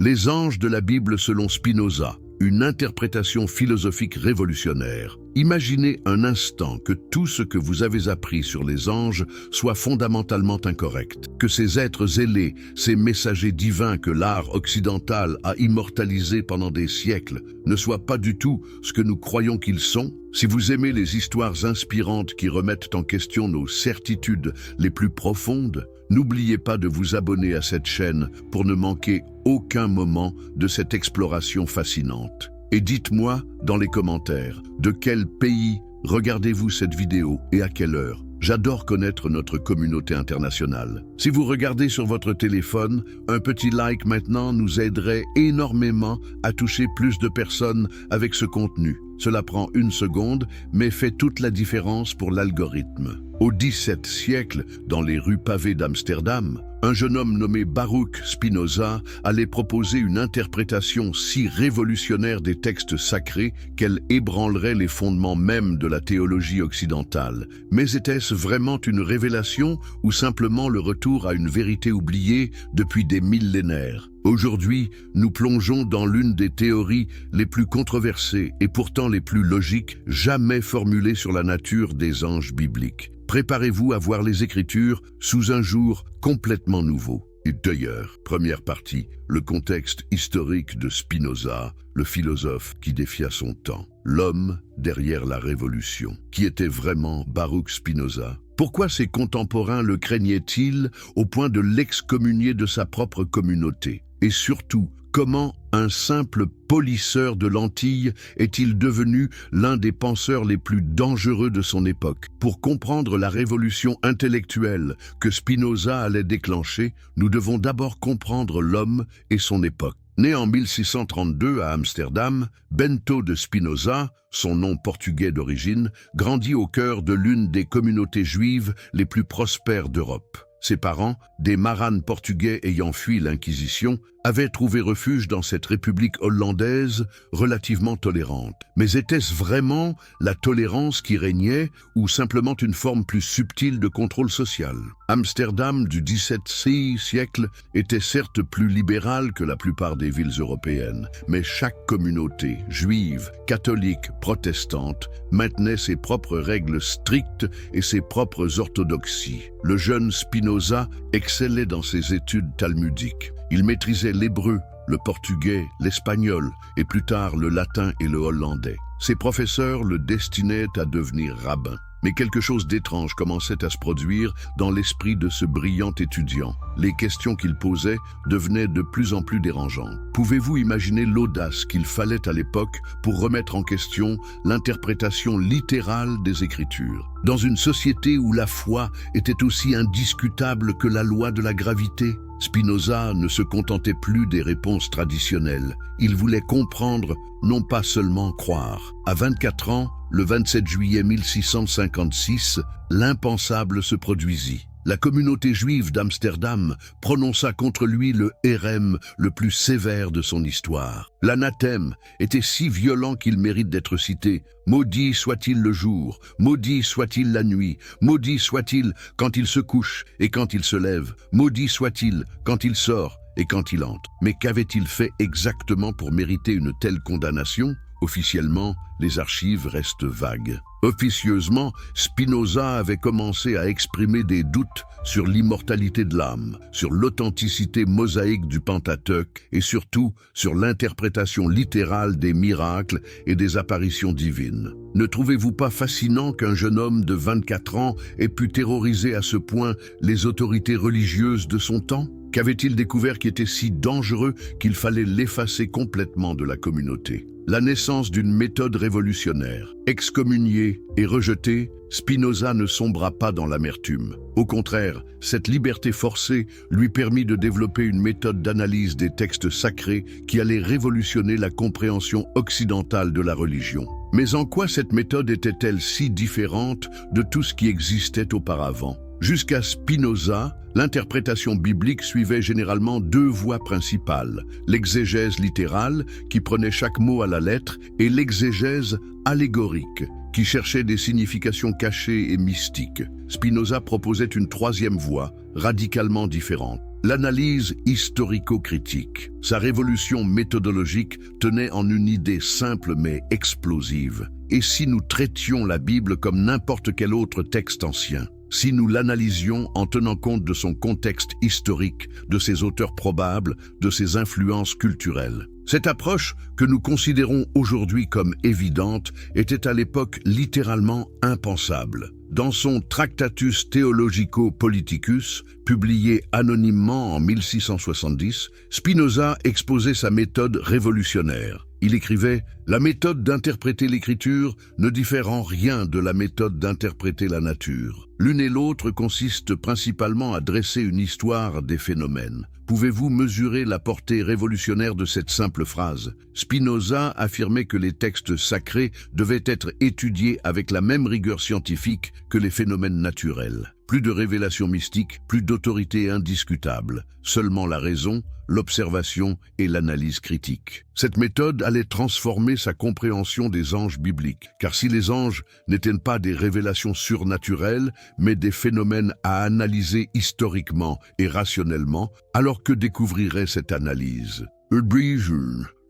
Les anges de la Bible selon Spinoza, une interprétation philosophique révolutionnaire. Imaginez un instant que tout ce que vous avez appris sur les anges soit fondamentalement incorrect, que ces êtres ailés, ces messagers divins que l'art occidental a immortalisés pendant des siècles, ne soient pas du tout ce que nous croyons qu'ils sont. Si vous aimez les histoires inspirantes qui remettent en question nos certitudes les plus profondes, n'oubliez pas de vous abonner à cette chaîne pour ne manquer aucun moment de cette exploration fascinante. Et dites-moi dans les commentaires, de quel pays regardez-vous cette vidéo et à quelle heure? J'adore connaître notre communauté internationale. Si vous regardez sur votre téléphone, un petit like maintenant nous aiderait énormément à toucher plus de personnes avec ce contenu. Cela prend 1 seconde, mais fait toute la différence pour l'algorithme. Au XVIIe siècle, dans les rues pavées d'Amsterdam, un jeune homme nommé Baruch Spinoza allait proposer une interprétation si révolutionnaire des textes sacrés qu'elle ébranlerait les fondements mêmes de la théologie occidentale. Mais était-ce vraiment une révélation ou simplement le retour à une vérité oubliée depuis des millénaires? Aujourd'hui, nous plongeons dans l'une des théories les plus controversées et pourtant les plus logiques jamais formulées sur la nature des anges bibliques. Préparez-vous à voir les Écritures sous un jour complètement nouveau. Et d'ailleurs, première partie, le contexte historique de Spinoza, le philosophe qui défia son temps. L'homme derrière la révolution. Qui était vraiment Baruch Spinoza? Pourquoi ses contemporains le craignaient-ils au point de l'excommunier de sa propre communauté? Et surtout, comment un simple polisseur de lentilles est-il devenu l'un des penseurs les plus dangereux de son époque? Pour comprendre la révolution intellectuelle que Spinoza allait déclencher, nous devons d'abord comprendre l'homme et son époque. Né en 1632 à Amsterdam, Bento de Spinoza, son nom portugais d'origine, grandit au cœur de l'une des communautés juives les plus prospères d'Europe. Ses parents, des maranes portugais ayant fui l'Inquisition, avaient trouvé refuge dans cette république hollandaise relativement tolérante. Mais était-ce vraiment la tolérance qui régnait ou simplement une forme plus subtile de contrôle social? Amsterdam du XVIIe siècle était certes plus libérale que la plupart des villes européennes, mais chaque communauté, juive, catholique, protestante, maintenait ses propres règles strictes et ses propres orthodoxies. Le jeune Spinoza excellait dans ses études talmudiques. Il maîtrisait l'hébreu, le portugais, l'espagnol et plus tard le latin et le hollandais. Ses professeurs le destinaient à devenir rabbin. Mais quelque chose d'étrange commençait à se produire dans l'esprit de ce brillant étudiant. Les questions qu'il posait devenaient de plus en plus dérangeantes. Pouvez-vous imaginer l'audace qu'il fallait à l'époque pour remettre en question l'interprétation littérale des Écritures? Dans une société où la foi était aussi indiscutable que la loi de la gravité, Spinoza ne se contentait plus des réponses traditionnelles. Il voulait comprendre, non pas seulement croire. À 24 ans, le 27 juillet 1656, l'impensable se produisit. La communauté juive d'Amsterdam prononça contre lui le hérem le plus sévère de son histoire. L'anathème était si violent qu'il mérite d'être cité. Maudit soit-il le jour, maudit soit-il la nuit, maudit soit-il quand il se couche et quand il se lève, maudit soit-il quand il sort et quand il entre. Mais qu'avait-il fait exactement pour mériter une telle condamnation? Officiellement, les archives restent vagues. Officieusement, Spinoza avait commencé à exprimer des doutes sur l'immortalité de l'âme, sur l'authenticité mosaïque du Pentateuque et surtout sur l'interprétation littérale des miracles et des apparitions divines. Ne trouvez-vous pas fascinant qu'un jeune homme de 24 ans ait pu terroriser à ce point les autorités religieuses de son temps? Qu'avait-il découvert qui était si dangereux qu'il fallait l'effacer complètement de la communauté? La naissance d'une méthode révolutionnaire. Excommunié et rejeté, Spinoza ne sombra pas dans l'amertume. Au contraire, cette liberté forcée lui permit de développer une méthode d'analyse des textes sacrés qui allait révolutionner la compréhension occidentale de la religion. Mais en quoi cette méthode était-elle si différente de tout ce qui existait auparavant? Jusqu'à Spinoza, l'interprétation biblique suivait généralement 2 voies principales, l'exégèse littérale, qui prenait chaque mot à la lettre, et l'exégèse allégorique, qui cherchait des significations cachées et mystiques. Spinoza proposait une 3e voie, radicalement différente. L'analyse historico-critique. Sa révolution méthodologique tenait en une idée simple mais explosive. Et si nous traitions la Bible comme n'importe quel autre texte ancien? Si nous l'analysions en tenant compte de son contexte historique, de ses auteurs probables, de ses influences culturelles? Cette approche, que nous considérons aujourd'hui comme évidente, était à l'époque littéralement impensable. Dans son Tractatus Theologico-Politicus, publié anonymement en 1670, Spinoza exposait sa méthode révolutionnaire. Il écrivait « La méthode d'interpréter l'écriture ne diffère en rien de la méthode d'interpréter la nature. L'une et l'autre consistent principalement à dresser une histoire des phénomènes. Pouvez-vous mesurer la portée révolutionnaire de cette simple phrase? Spinoza affirmait que les textes sacrés devaient être étudiés avec la même rigueur scientifique que les phénomènes naturels. Plus de révélations mystiques, plus d'autorité indiscutable, seulement la raison, l'observation et l'analyse critique. Cette méthode allait transformer sa compréhension des anges bibliques, car si les anges n'étaient pas des révélations surnaturelles, mais des phénomènes à analyser historiquement et rationnellement, alors que découvrirait cette analyse?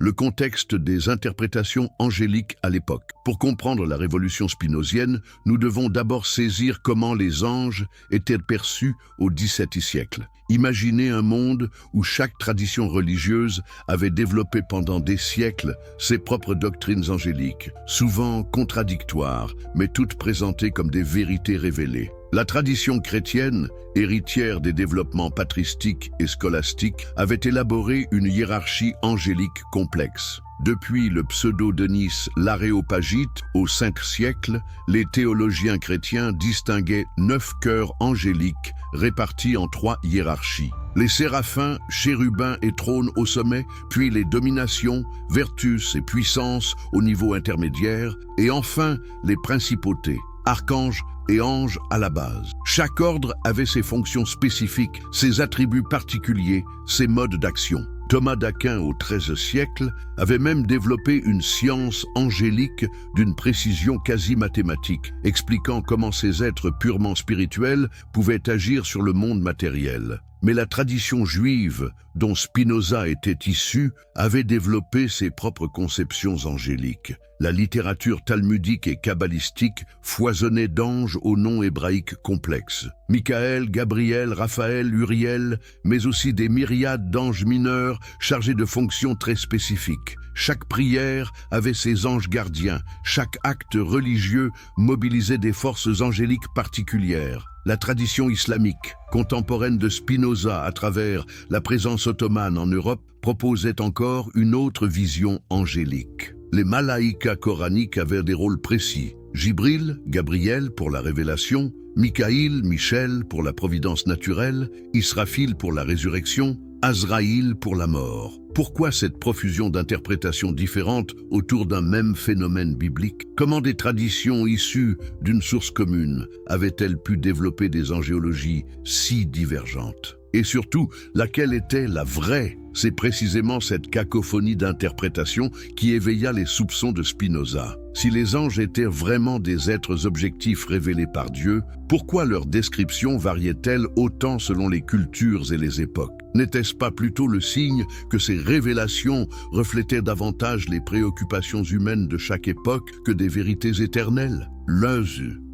Le contexte des interprétations angéliques à l'époque. Pour comprendre la révolution spinozienne, nous devons d'abord saisir comment les anges étaient perçus au XVIIe siècle. Imaginez un monde où chaque tradition religieuse avait développé pendant des siècles ses propres doctrines angéliques, souvent contradictoires, mais toutes présentées comme des vérités révélées. La tradition chrétienne, héritière des développements patristiques et scolastiques, avait élaboré une hiérarchie angélique complexe. Depuis le pseudo-Denis l'Aréopagite, au V siècle, les théologiens chrétiens distinguaient 9 cœurs angéliques répartis en 3 hiérarchies. Les séraphins, chérubins et trônes au sommet, puis les dominations, vertus et puissances au niveau intermédiaire, et enfin les principautés, archanges et anges à la base. Chaque ordre avait ses fonctions spécifiques, ses attributs particuliers, ses modes d'action. Thomas d'Aquin au XIIIe siècle avait même développé une science angélique d'une précision quasi mathématique, expliquant comment ces êtres purement spirituels pouvaient agir sur le monde matériel. Mais la tradition juive, dont Spinoza était issu, avait développé ses propres conceptions angéliques. La littérature talmudique et kabbalistique foisonnait d'anges aux noms hébraïques complexes. Michael, Gabriel, Raphaël, Uriel, mais aussi des myriades d'anges mineurs chargés de fonctions très spécifiques. Chaque prière avait ses anges gardiens, chaque acte religieux mobilisait des forces angéliques particulières. La tradition islamique, contemporaine de Spinoza à travers la présence ottomane en Europe, proposait encore une autre vision angélique. Les malaïkas coraniques avaient des rôles précis. Jibril, Gabriel pour la révélation, Michaïl, Michel pour la providence naturelle, Israfil pour la résurrection, Azraïl pour la mort. Pourquoi cette profusion d'interprétations différentes autour d'un même phénomène biblique? Comment des traditions issues d'une source commune avaient-elles pu développer des angéologies si divergentes? Et surtout, laquelle était la vraie? C'est précisément cette cacophonie d'interprétations qui éveilla les soupçons de Spinoza. Si les anges étaient vraiment des êtres objectifs révélés par Dieu, pourquoi leur description variait-elle autant selon les cultures et les époques? N'était-ce pas plutôt le signe que ces révélations reflétaient davantage les préoccupations humaines de chaque époque que des vérités éternelles?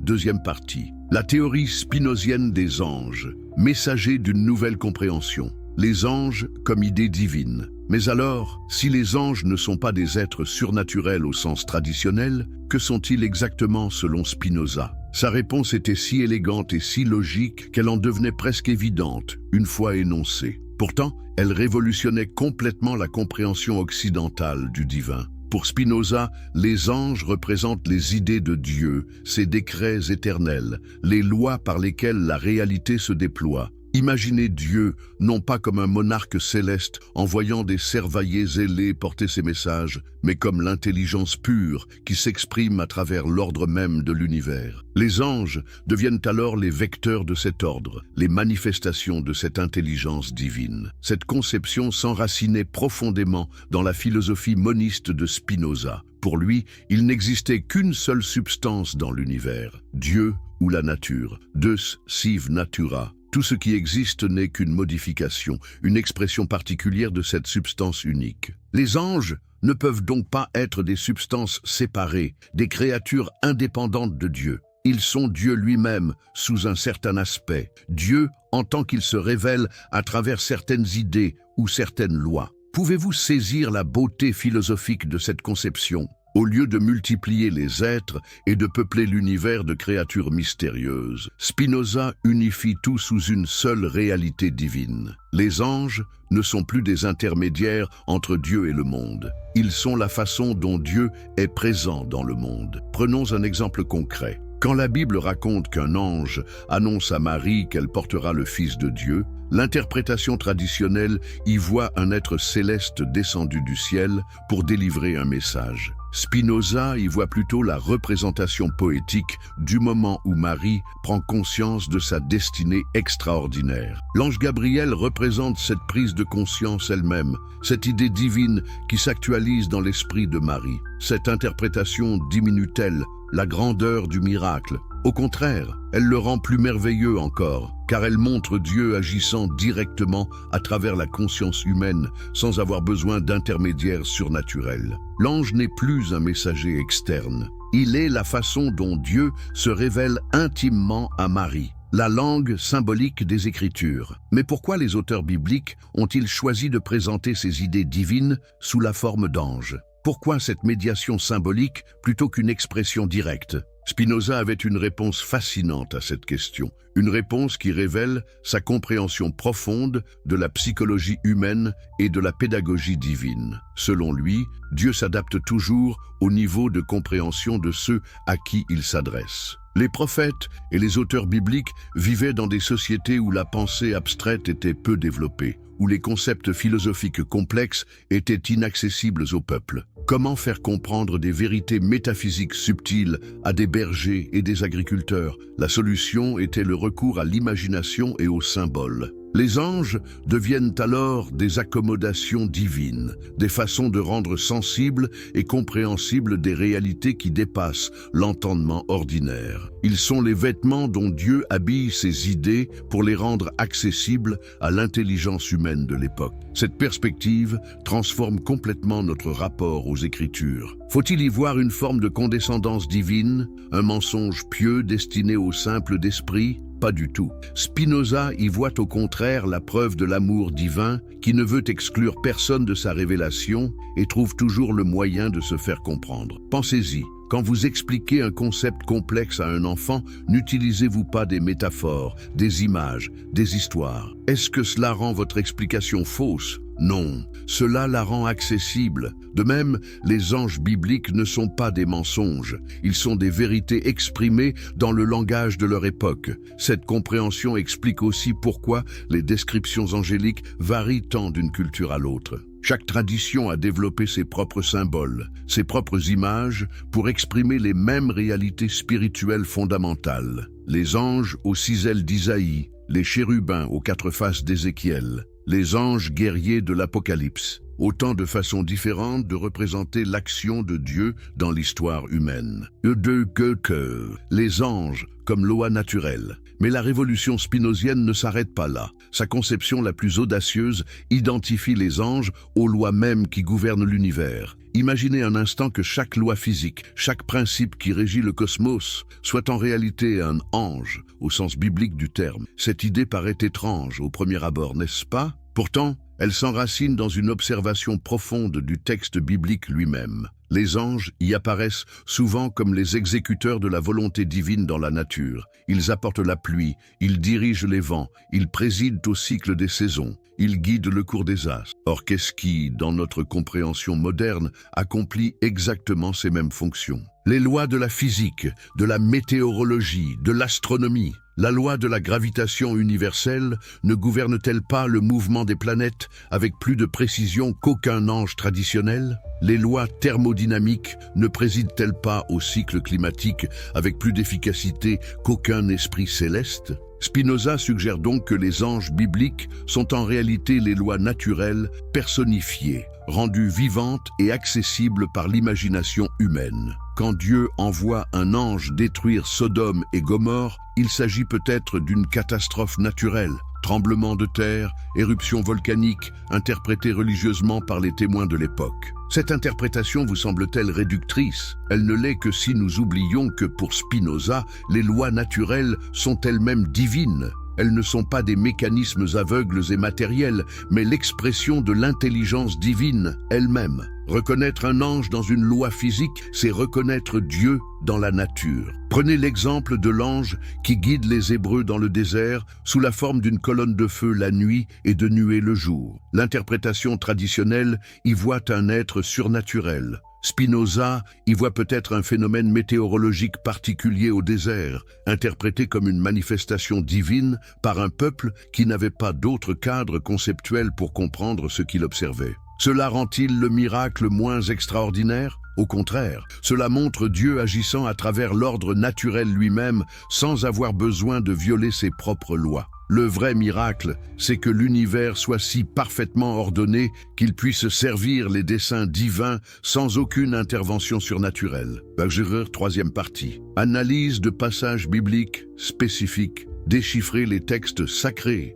Deuxième partie. La théorie spinozienne des anges, messager d'une nouvelle compréhension. Les anges comme idée divine. Mais alors, si les anges ne sont pas des êtres surnaturels au sens traditionnel, que sont-ils exactement selon Spinoza? Sa réponse était si élégante et si logique qu'elle en devenait presque évidente, une fois énoncée. Pourtant, elle révolutionnait complètement la compréhension occidentale du divin. Pour Spinoza, les anges représentent les idées de Dieu, ses décrets éternels, les lois par lesquelles la réalité se déploie. Imaginez Dieu, non pas comme un monarque céleste envoyant des servaillers ailés porter ses messages, mais comme l'intelligence pure qui s'exprime à travers l'ordre même de l'univers. Les anges deviennent alors les vecteurs de cet ordre, les manifestations de cette intelligence divine. Cette conception s'enracinait profondément dans la philosophie moniste de Spinoza. Pour lui, il n'existait qu'une seule substance dans l'univers, Dieu ou la nature, Deus sive natura. Tout ce qui existe n'est qu'une modification, une expression particulière de cette substance unique. Les anges ne peuvent donc pas être des substances séparées, des créatures indépendantes de Dieu. Ils sont Dieu lui-même sous un certain aspect, Dieu en tant qu'il se révèle à travers certaines idées ou certaines lois. Pouvez-vous saisir la beauté philosophique de cette conception? Au lieu de multiplier les êtres et de peupler l'univers de créatures mystérieuses, Spinoza unifie tout sous une seule réalité divine. Les anges ne sont plus des intermédiaires entre Dieu et le monde. Ils sont la façon dont Dieu est présent dans le monde. Prenons un exemple concret. Quand la Bible raconte qu'un ange annonce à Marie qu'elle portera le Fils de Dieu, l'interprétation traditionnelle y voit un être céleste descendu du ciel pour délivrer un message. Spinoza y voit plutôt la représentation poétique du moment où Marie prend conscience de sa destinée extraordinaire. L'ange Gabriel représente cette prise de conscience elle-même, cette idée divine qui s'actualise dans l'esprit de Marie. Cette interprétation diminue-t-elle la grandeur du miracle? Au contraire, elle le rend plus merveilleux encore, car elle montre Dieu agissant directement à travers la conscience humaine, sans avoir besoin d'intermédiaires surnaturels. L'ange n'est plus un messager externe. Il est la façon dont Dieu se révèle intimement à Marie, la langue symbolique des Écritures. Mais pourquoi les auteurs bibliques ont-ils choisi de présenter ces idées divines sous la forme d'anges? Pourquoi cette médiation symbolique plutôt qu'une expression directe? Spinoza avait une réponse fascinante à cette question, une réponse qui révèle sa compréhension profonde de la psychologie humaine et de la pédagogie divine. Selon lui, Dieu s'adapte toujours au niveau de compréhension de ceux à qui il s'adresse. Les prophètes et les auteurs bibliques vivaient dans des sociétés où la pensée abstraite était peu développée, où les concepts philosophiques complexes étaient inaccessibles au peuple. Comment faire comprendre des vérités métaphysiques subtiles à des bergers et des agriculteurs? La solution était le recours à l'imagination et aux symboles. Les anges deviennent alors des accommodations divines, des façons de rendre sensibles et compréhensibles des réalités qui dépassent l'entendement ordinaire. Ils sont les vêtements dont Dieu habille ses idées pour les rendre accessibles à l'intelligence humaine de l'époque. Cette perspective transforme complètement notre rapport aux Écritures. Faut-il y voir une forme de condescendance divine, un mensonge pieux destiné aux simples d'esprit? Pas du tout. Spinoza y voit au contraire la preuve de l'amour divin qui ne veut exclure personne de sa révélation et trouve toujours le moyen de se faire comprendre. Pensez-y, quand vous expliquez un concept complexe à un enfant, n'utilisez-vous pas des métaphores, des images, des histoires? Est-ce que cela rend votre explication fausse? Non, cela la rend accessible. De même, les anges bibliques ne sont pas des mensonges. Ils sont des vérités exprimées dans le langage de leur époque. Cette compréhension explique aussi pourquoi les descriptions angéliques varient tant d'une culture à l'autre. Chaque tradition a développé ses propres symboles, ses propres images pour exprimer les mêmes réalités spirituelles fondamentales. Les anges aux 6 ailes d'Isaïe, les chérubins aux 4 faces d'Ézéchiel, les anges guerriers de l'Apocalypse, autant de façons différentes de représenter l'action de Dieu dans l'histoire humaine. Les anges comme loi naturelle. Mais la révolution spinozienne ne s'arrête pas là. Sa conception la plus audacieuse identifie les anges aux lois mêmes qui gouvernent l'univers. Imaginez un instant que chaque loi physique, chaque principe qui régit le cosmos, soit en réalité un ange, au sens biblique du terme. Cette idée paraît étrange au premier abord, n'est-ce pas? Pourtant, elle s'enracine dans une observation profonde du texte biblique lui-même. Les anges y apparaissent souvent comme les exécuteurs de la volonté divine dans la nature. Ils apportent la pluie, ils dirigent les vents, ils président au cycle des saisons, ils guident le cours des astres. Or, qu'est-ce qui, dans notre compréhension moderne, accomplit exactement ces mêmes fonctions? Les lois de la physique, de la météorologie, de l'astronomie. La loi de la gravitation universelle ne gouverne-t-elle pas le mouvement des planètes avec plus de précision qu'aucun ange traditionnel? Les lois thermodynamiques ne président-elles pas au cycle climatique avec plus d'efficacité qu'aucun esprit céleste? Spinoza suggère donc que les anges bibliques sont en réalité les lois naturelles personnifiées, rendue vivante et accessible par l'imagination humaine. Quand Dieu envoie un ange détruire Sodome et Gomorrhe, il s'agit peut-être d'une catastrophe naturelle. Tremblement de terre, éruption volcanique, interprétée religieusement par les témoins de l'époque. Cette interprétation vous semble-t-elle réductrice? Elle ne l'est que si nous oublions que pour Spinoza, les lois naturelles sont elles-mêmes divines. Elles ne sont pas des mécanismes aveugles et matériels, mais l'expression de l'intelligence divine elle-même. Reconnaître un ange dans une loi physique, c'est reconnaître Dieu dans la nature. Prenez l'exemple de l'ange qui guide les Hébreux dans le désert sous la forme d'une colonne de feu la nuit et de nuée le jour. L'interprétation traditionnelle y voit un être surnaturel. Spinoza y voit peut-être un phénomène météorologique particulier au désert, interprété comme une manifestation divine par un peuple qui n'avait pas d'autre cadre conceptuel pour comprendre ce qu'il observait. Cela rend-il le miracle moins extraordinaire? Au contraire, cela montre Dieu agissant à travers l'ordre naturel lui-même sans avoir besoin de violer ses propres lois. Le vrai miracle, c'est que l'univers soit si parfaitement ordonné qu'il puisse servir les desseins divins sans aucune intervention surnaturelle. Baggerer, troisième partie. Analyse de passages bibliques spécifiques. Déchiffrer les textes sacrés.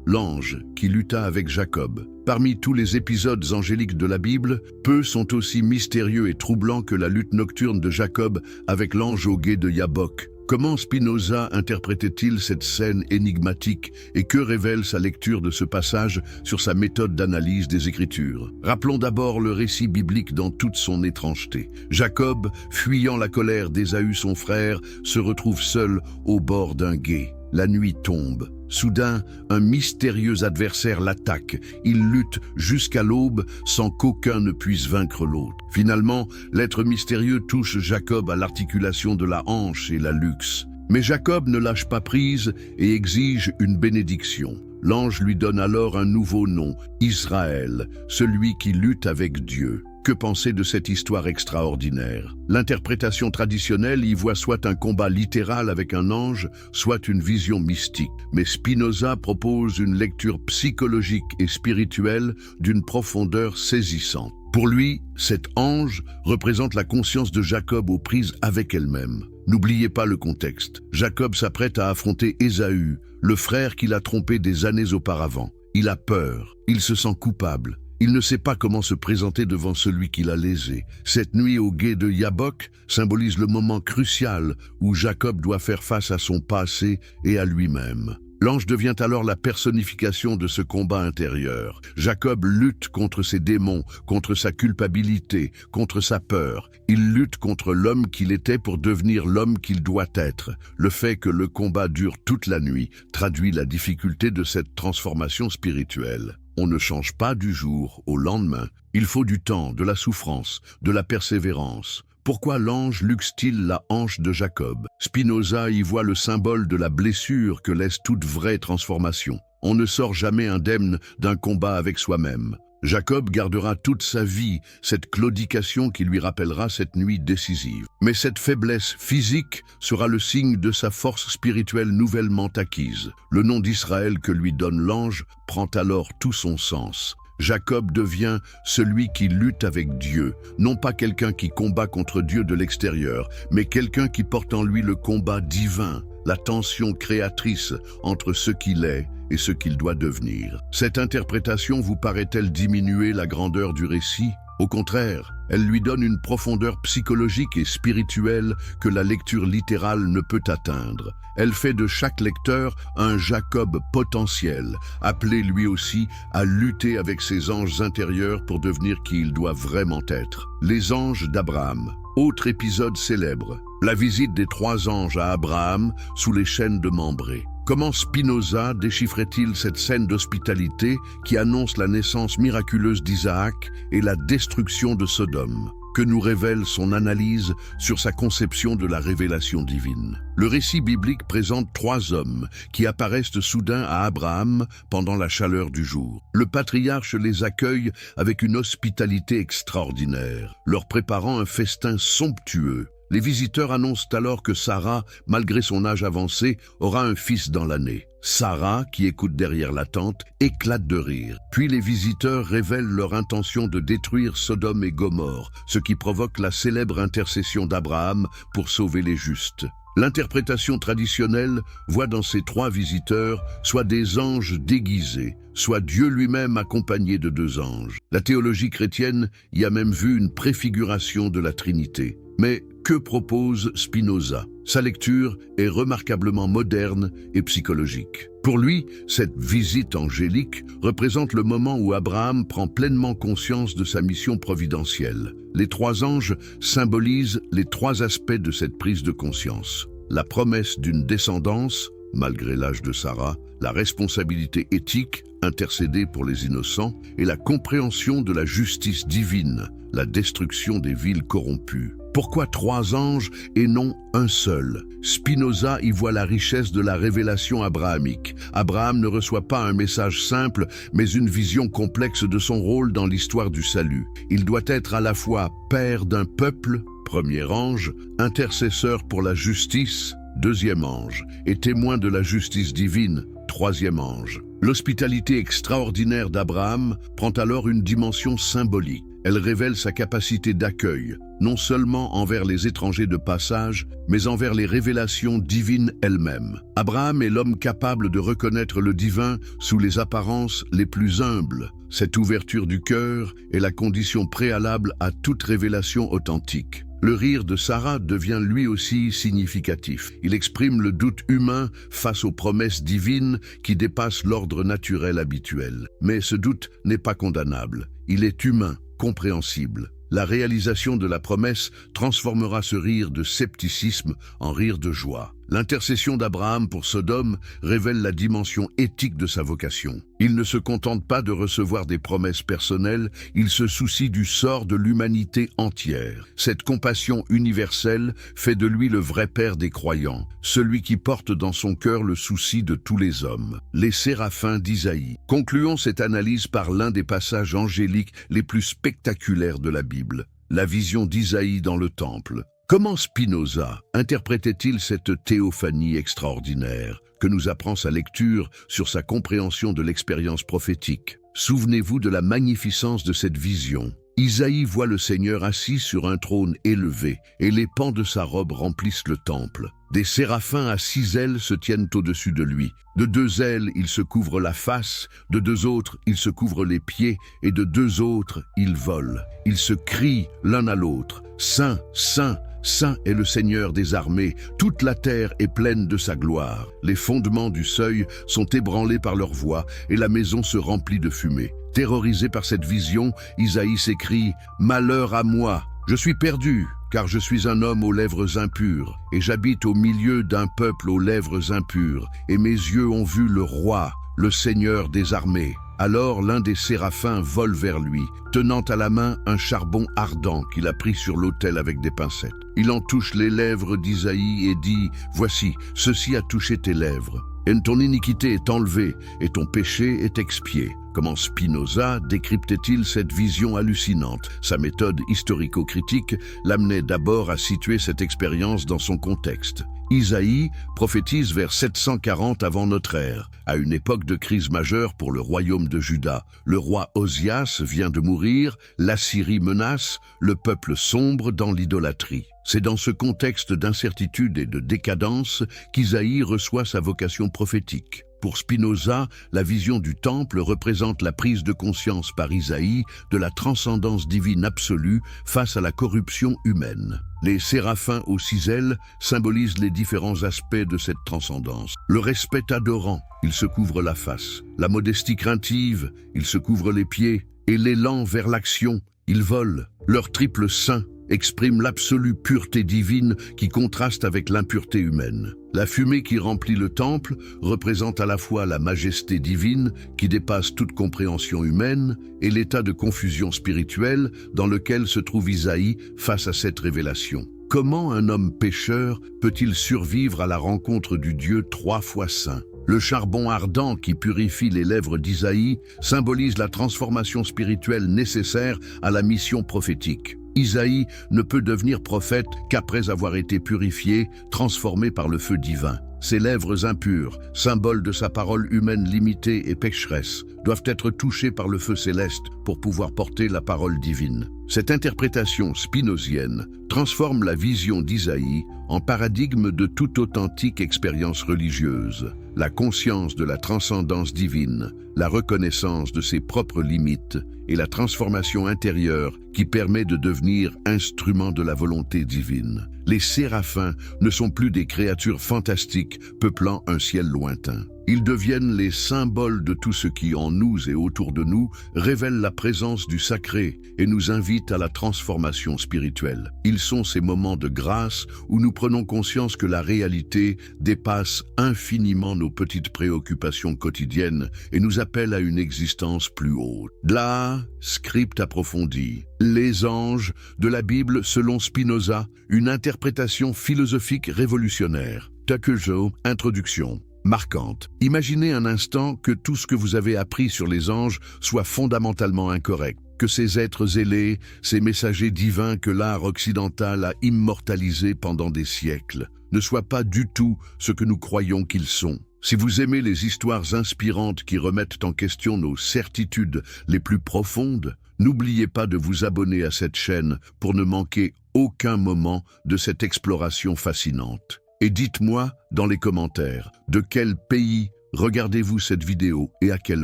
L'ange qui lutta avec Jacob. Parmi tous les épisodes angéliques de la Bible, peu sont aussi mystérieux et troublants que la lutte nocturne de Jacob avec l'ange au gué de Yabok. Comment Spinoza interprétait-il cette scène énigmatique et que révèle sa lecture de ce passage sur sa méthode d'analyse des Écritures? Rappelons d'abord le récit biblique dans toute son étrangeté. Jacob, fuyant la colère d'Ésaü son frère, se retrouve seul au bord d'un gué. La nuit tombe. Soudain, un mystérieux adversaire l'attaque. Il lutte jusqu'à l'aube sans qu'aucun ne puisse vaincre l'autre. Finalement, l'être mystérieux touche Jacob à l'articulation de la hanche et la luxe. Mais Jacob ne lâche pas prise et exige une bénédiction. L'ange lui donne alors un nouveau nom, Israël, celui qui lutte avec Dieu. Que penser de cette histoire extraordinaire? L'interprétation traditionnelle y voit soit un combat littéral avec un ange, soit une vision mystique. Mais Spinoza propose une lecture psychologique et spirituelle d'une profondeur saisissante. Pour lui, cet ange représente la conscience de Jacob aux prises avec elle-même. N'oubliez pas le contexte. Jacob s'apprête à affronter Ésaü, le frère qu'il a trompé des années auparavant. Il a peur, il se sent coupable. Il ne sait pas comment se présenter devant celui qui l'a lésé. Cette nuit au gué de Yabok symbolise le moment crucial où Jacob doit faire face à son passé et à lui-même. L'ange devient alors la personnification de ce combat intérieur. Jacob lutte contre ses démons, contre sa culpabilité, contre sa peur. Il lutte contre l'homme qu'il était pour devenir l'homme qu'il doit être. Le fait que le combat dure toute la nuit traduit la difficulté de cette transformation spirituelle. On ne change pas du jour au lendemain. Il faut du temps, de la souffrance, de la persévérance. Pourquoi l'ange luxe-t-il la hanche de Jacob? Spinoza y voit le symbole de la blessure que laisse toute vraie transformation. On ne sort jamais indemne d'un combat avec soi-même. Jacob gardera toute sa vie cette claudication qui lui rappellera cette nuit décisive. Mais cette faiblesse physique sera le signe de sa force spirituelle nouvellement acquise. Le nom d'Israël que lui donne l'ange prend alors tout son sens. Jacob devient celui qui lutte avec Dieu, non pas quelqu'un qui combat contre Dieu de l'extérieur, mais quelqu'un qui porte en lui le combat divin, la tension créatrice entre ce qu'il est et ce qu'il doit devenir. Cette interprétation vous paraît-elle diminuer la grandeur du récit? Au contraire, elle lui donne une profondeur psychologique et spirituelle que la lecture littérale ne peut atteindre. Elle fait de chaque lecteur un Jacob potentiel, appelé lui aussi à lutter avec ses anges intérieurs pour devenir qui il doit vraiment être. Les anges d'Abraham. Autre épisode célèbre, la visite des 3 anges à Abraham sous les chênes de Mambré. Comment Spinoza déchiffrait-il cette scène d'hospitalité qui annonce la naissance miraculeuse d'Isaac et la destruction de Sodome? Que nous révèle son analyse sur sa conception de la révélation divine? Le récit biblique présente 3 hommes qui apparaissent soudain à Abraham pendant la chaleur du jour. Le patriarche les accueille avec une hospitalité extraordinaire, leur préparant un festin somptueux. Les visiteurs annoncent alors que Sarah, malgré son âge avancé, aura un fils dans l'année. Sarah, qui écoute derrière la tente, éclate de rire. Puis les visiteurs révèlent leur intention de détruire Sodome et Gomorrhe, ce qui provoque la célèbre intercession d'Abraham pour sauver les justes. L'interprétation traditionnelle voit dans ces trois visiteurs soit des anges déguisés, soit Dieu lui-même accompagné de deux anges. La théologie chrétienne y a même vu une préfiguration de la Trinité. Mais que propose Spinoza? Sa lecture est remarquablement moderne et psychologique. Pour lui, cette visite angélique représente le moment où Abraham prend pleinement conscience de sa mission providentielle. Les trois anges symbolisent les trois aspects de cette prise de conscience. La promesse d'une descendance, malgré l'âge de Sarah, la responsabilité éthique, intercéder pour les innocents, et la compréhension de la justice divine, la destruction des villes corrompues. Pourquoi trois anges et non un seul? Spinoza y voit la richesse de la révélation abrahamique. Abraham ne reçoit pas un message simple, mais une vision complexe de son rôle dans l'histoire du salut. Il doit être à la fois père d'un peuple, premier ange, intercesseur pour la justice, deuxième ange, et témoin de la justice divine, troisième ange. L'hospitalité extraordinaire d'Abraham prend alors une dimension symbolique. Elle révèle sa capacité d'accueil, non seulement envers les étrangers de passage, mais envers les révélations divines elles-mêmes. Abraham est l'homme capable de reconnaître le divin sous les apparences les plus humbles. Cette ouverture du cœur est la condition préalable à toute révélation authentique. Le rire de Sarah devient lui aussi significatif. Il exprime le doute humain face aux promesses divines qui dépassent l'ordre naturel habituel. Mais ce doute n'est pas condamnable. Il est humain, compréhensible. La réalisation de la promesse transformera ce rire de scepticisme en rire de joie. L'intercession d'Abraham pour Sodome révèle la dimension éthique de sa vocation. Il ne se contente pas de recevoir des promesses personnelles, il se soucie du sort de l'humanité entière. Cette compassion universelle fait de lui le vrai père des croyants, celui qui porte dans son cœur le souci de tous les hommes. Les séraphins d'Isaïe. Concluons cette analyse par l'un des passages angéliques les plus spectaculaires de la Bible, la vision d'Isaïe dans le temple. Comment Spinoza interprétait-il cette théophanie extraordinaire que nous apprend sa lecture sur sa compréhension de l'expérience prophétique? Souvenez-vous de la magnificence de cette vision. Isaïe voit le Seigneur assis sur un trône élevé, et les pans de sa robe remplissent le temple. Des séraphins à 6 ailes se tiennent au-dessus de lui. De 2 ailes, il se couvre la face, de 2 autres, il se couvre les pieds, et de 2 autres, il vole. Ils se crient l'un à l'autre, « Saint, Saint, Saint est le Seigneur des armées, toute la terre est pleine de sa gloire. » Les fondements du seuil sont ébranlés par leur voix, et la maison se remplit de fumée. Terrorisé par cette vision, Isaïe s'écrie « Malheur à moi, je suis perdu, car je suis un homme aux lèvres impures, et j'habite au milieu d'un peuple aux lèvres impures, et mes yeux ont vu le roi, le Seigneur des armées. » Alors l'un des séraphins vole vers lui, tenant à la main un charbon ardent qu'il a pris sur l'autel avec des pincettes. Il en touche les lèvres d'Isaïe et dit « Voici, ceci a touché tes lèvres. Et ton iniquité est enlevée, et ton péché est expié. » Comment Spinoza décryptait-il cette vision hallucinante? Sa méthode historico-critique l'amenait d'abord à situer cette expérience dans son contexte. Isaïe prophétise vers 740 avant notre ère, à une époque de crise majeure pour le royaume de Juda. Le roi Osias vient de mourir, l'Assyrie menace, le peuple sombre dans l'idolâtrie. C'est dans ce contexte d'incertitude et de décadence qu'Isaïe reçoit sa vocation prophétique. Pour Spinoza, la vision du temple représente la prise de conscience par Isaïe de la transcendance divine absolue face à la corruption humaine. Les séraphins aux 6 ailes symbolisent les différents aspects de cette transcendance. Le respect adorant, il se couvre la face. La modestie craintive, il se couvre les pieds. Et l'élan vers l'action, il vole. Leur triple sein exprime l'absolue pureté divine qui contraste avec l'impureté humaine. La fumée qui remplit le temple représente à la fois la majesté divine qui dépasse toute compréhension humaine et l'état de confusion spirituelle dans lequel se trouve Isaïe face à cette révélation. Comment un homme pécheur peut-il survivre à la rencontre du Dieu 3 fois saint? Le charbon ardent qui purifie les lèvres d'Isaïe symbolise la transformation spirituelle nécessaire à la mission prophétique. Isaïe ne peut devenir prophète qu'après avoir été purifié, transformé par le feu divin. Ses lèvres impures, symbole de sa parole humaine limitée et pécheresse, doivent être touchées par le feu céleste pour pouvoir porter la parole divine. Cette interprétation spinozienne transforme la vision d'Isaïe en paradigme de toute authentique expérience religieuse. La conscience de la transcendance divine, la reconnaissance de ses propres limites et la transformation intérieure qui permet de devenir instrument de la volonté divine. Les séraphins ne sont plus des créatures fantastiques peuplant un ciel lointain. Ils deviennent les symboles de tout ce qui, en nous et autour de nous, révèle la présence du sacré et nous invite à la transformation spirituelle. Ils sont ces moments de grâce où nous prenons conscience que la réalité dépasse infiniment nos petites préoccupations quotidiennes et nous appelle à une existence plus haute. Là, script approfondi. Les anges de la Bible selon Spinoza, une interprétation philosophique révolutionnaire. Takujo, introduction. Marquante. Imaginez un instant que tout ce que vous avez appris sur les anges soit fondamentalement incorrect, que ces êtres zélés, ces messagers divins que l'art occidental a immortalisés pendant des siècles, ne soient pas du tout ce que nous croyons qu'ils sont. Si vous aimez les histoires inspirantes qui remettent en question nos certitudes les plus profondes, n'oubliez pas de vous abonner à cette chaîne pour ne manquer aucun moment de cette exploration fascinante. Et dites-moi dans les commentaires, de quel pays regardez-vous cette vidéo et à quelle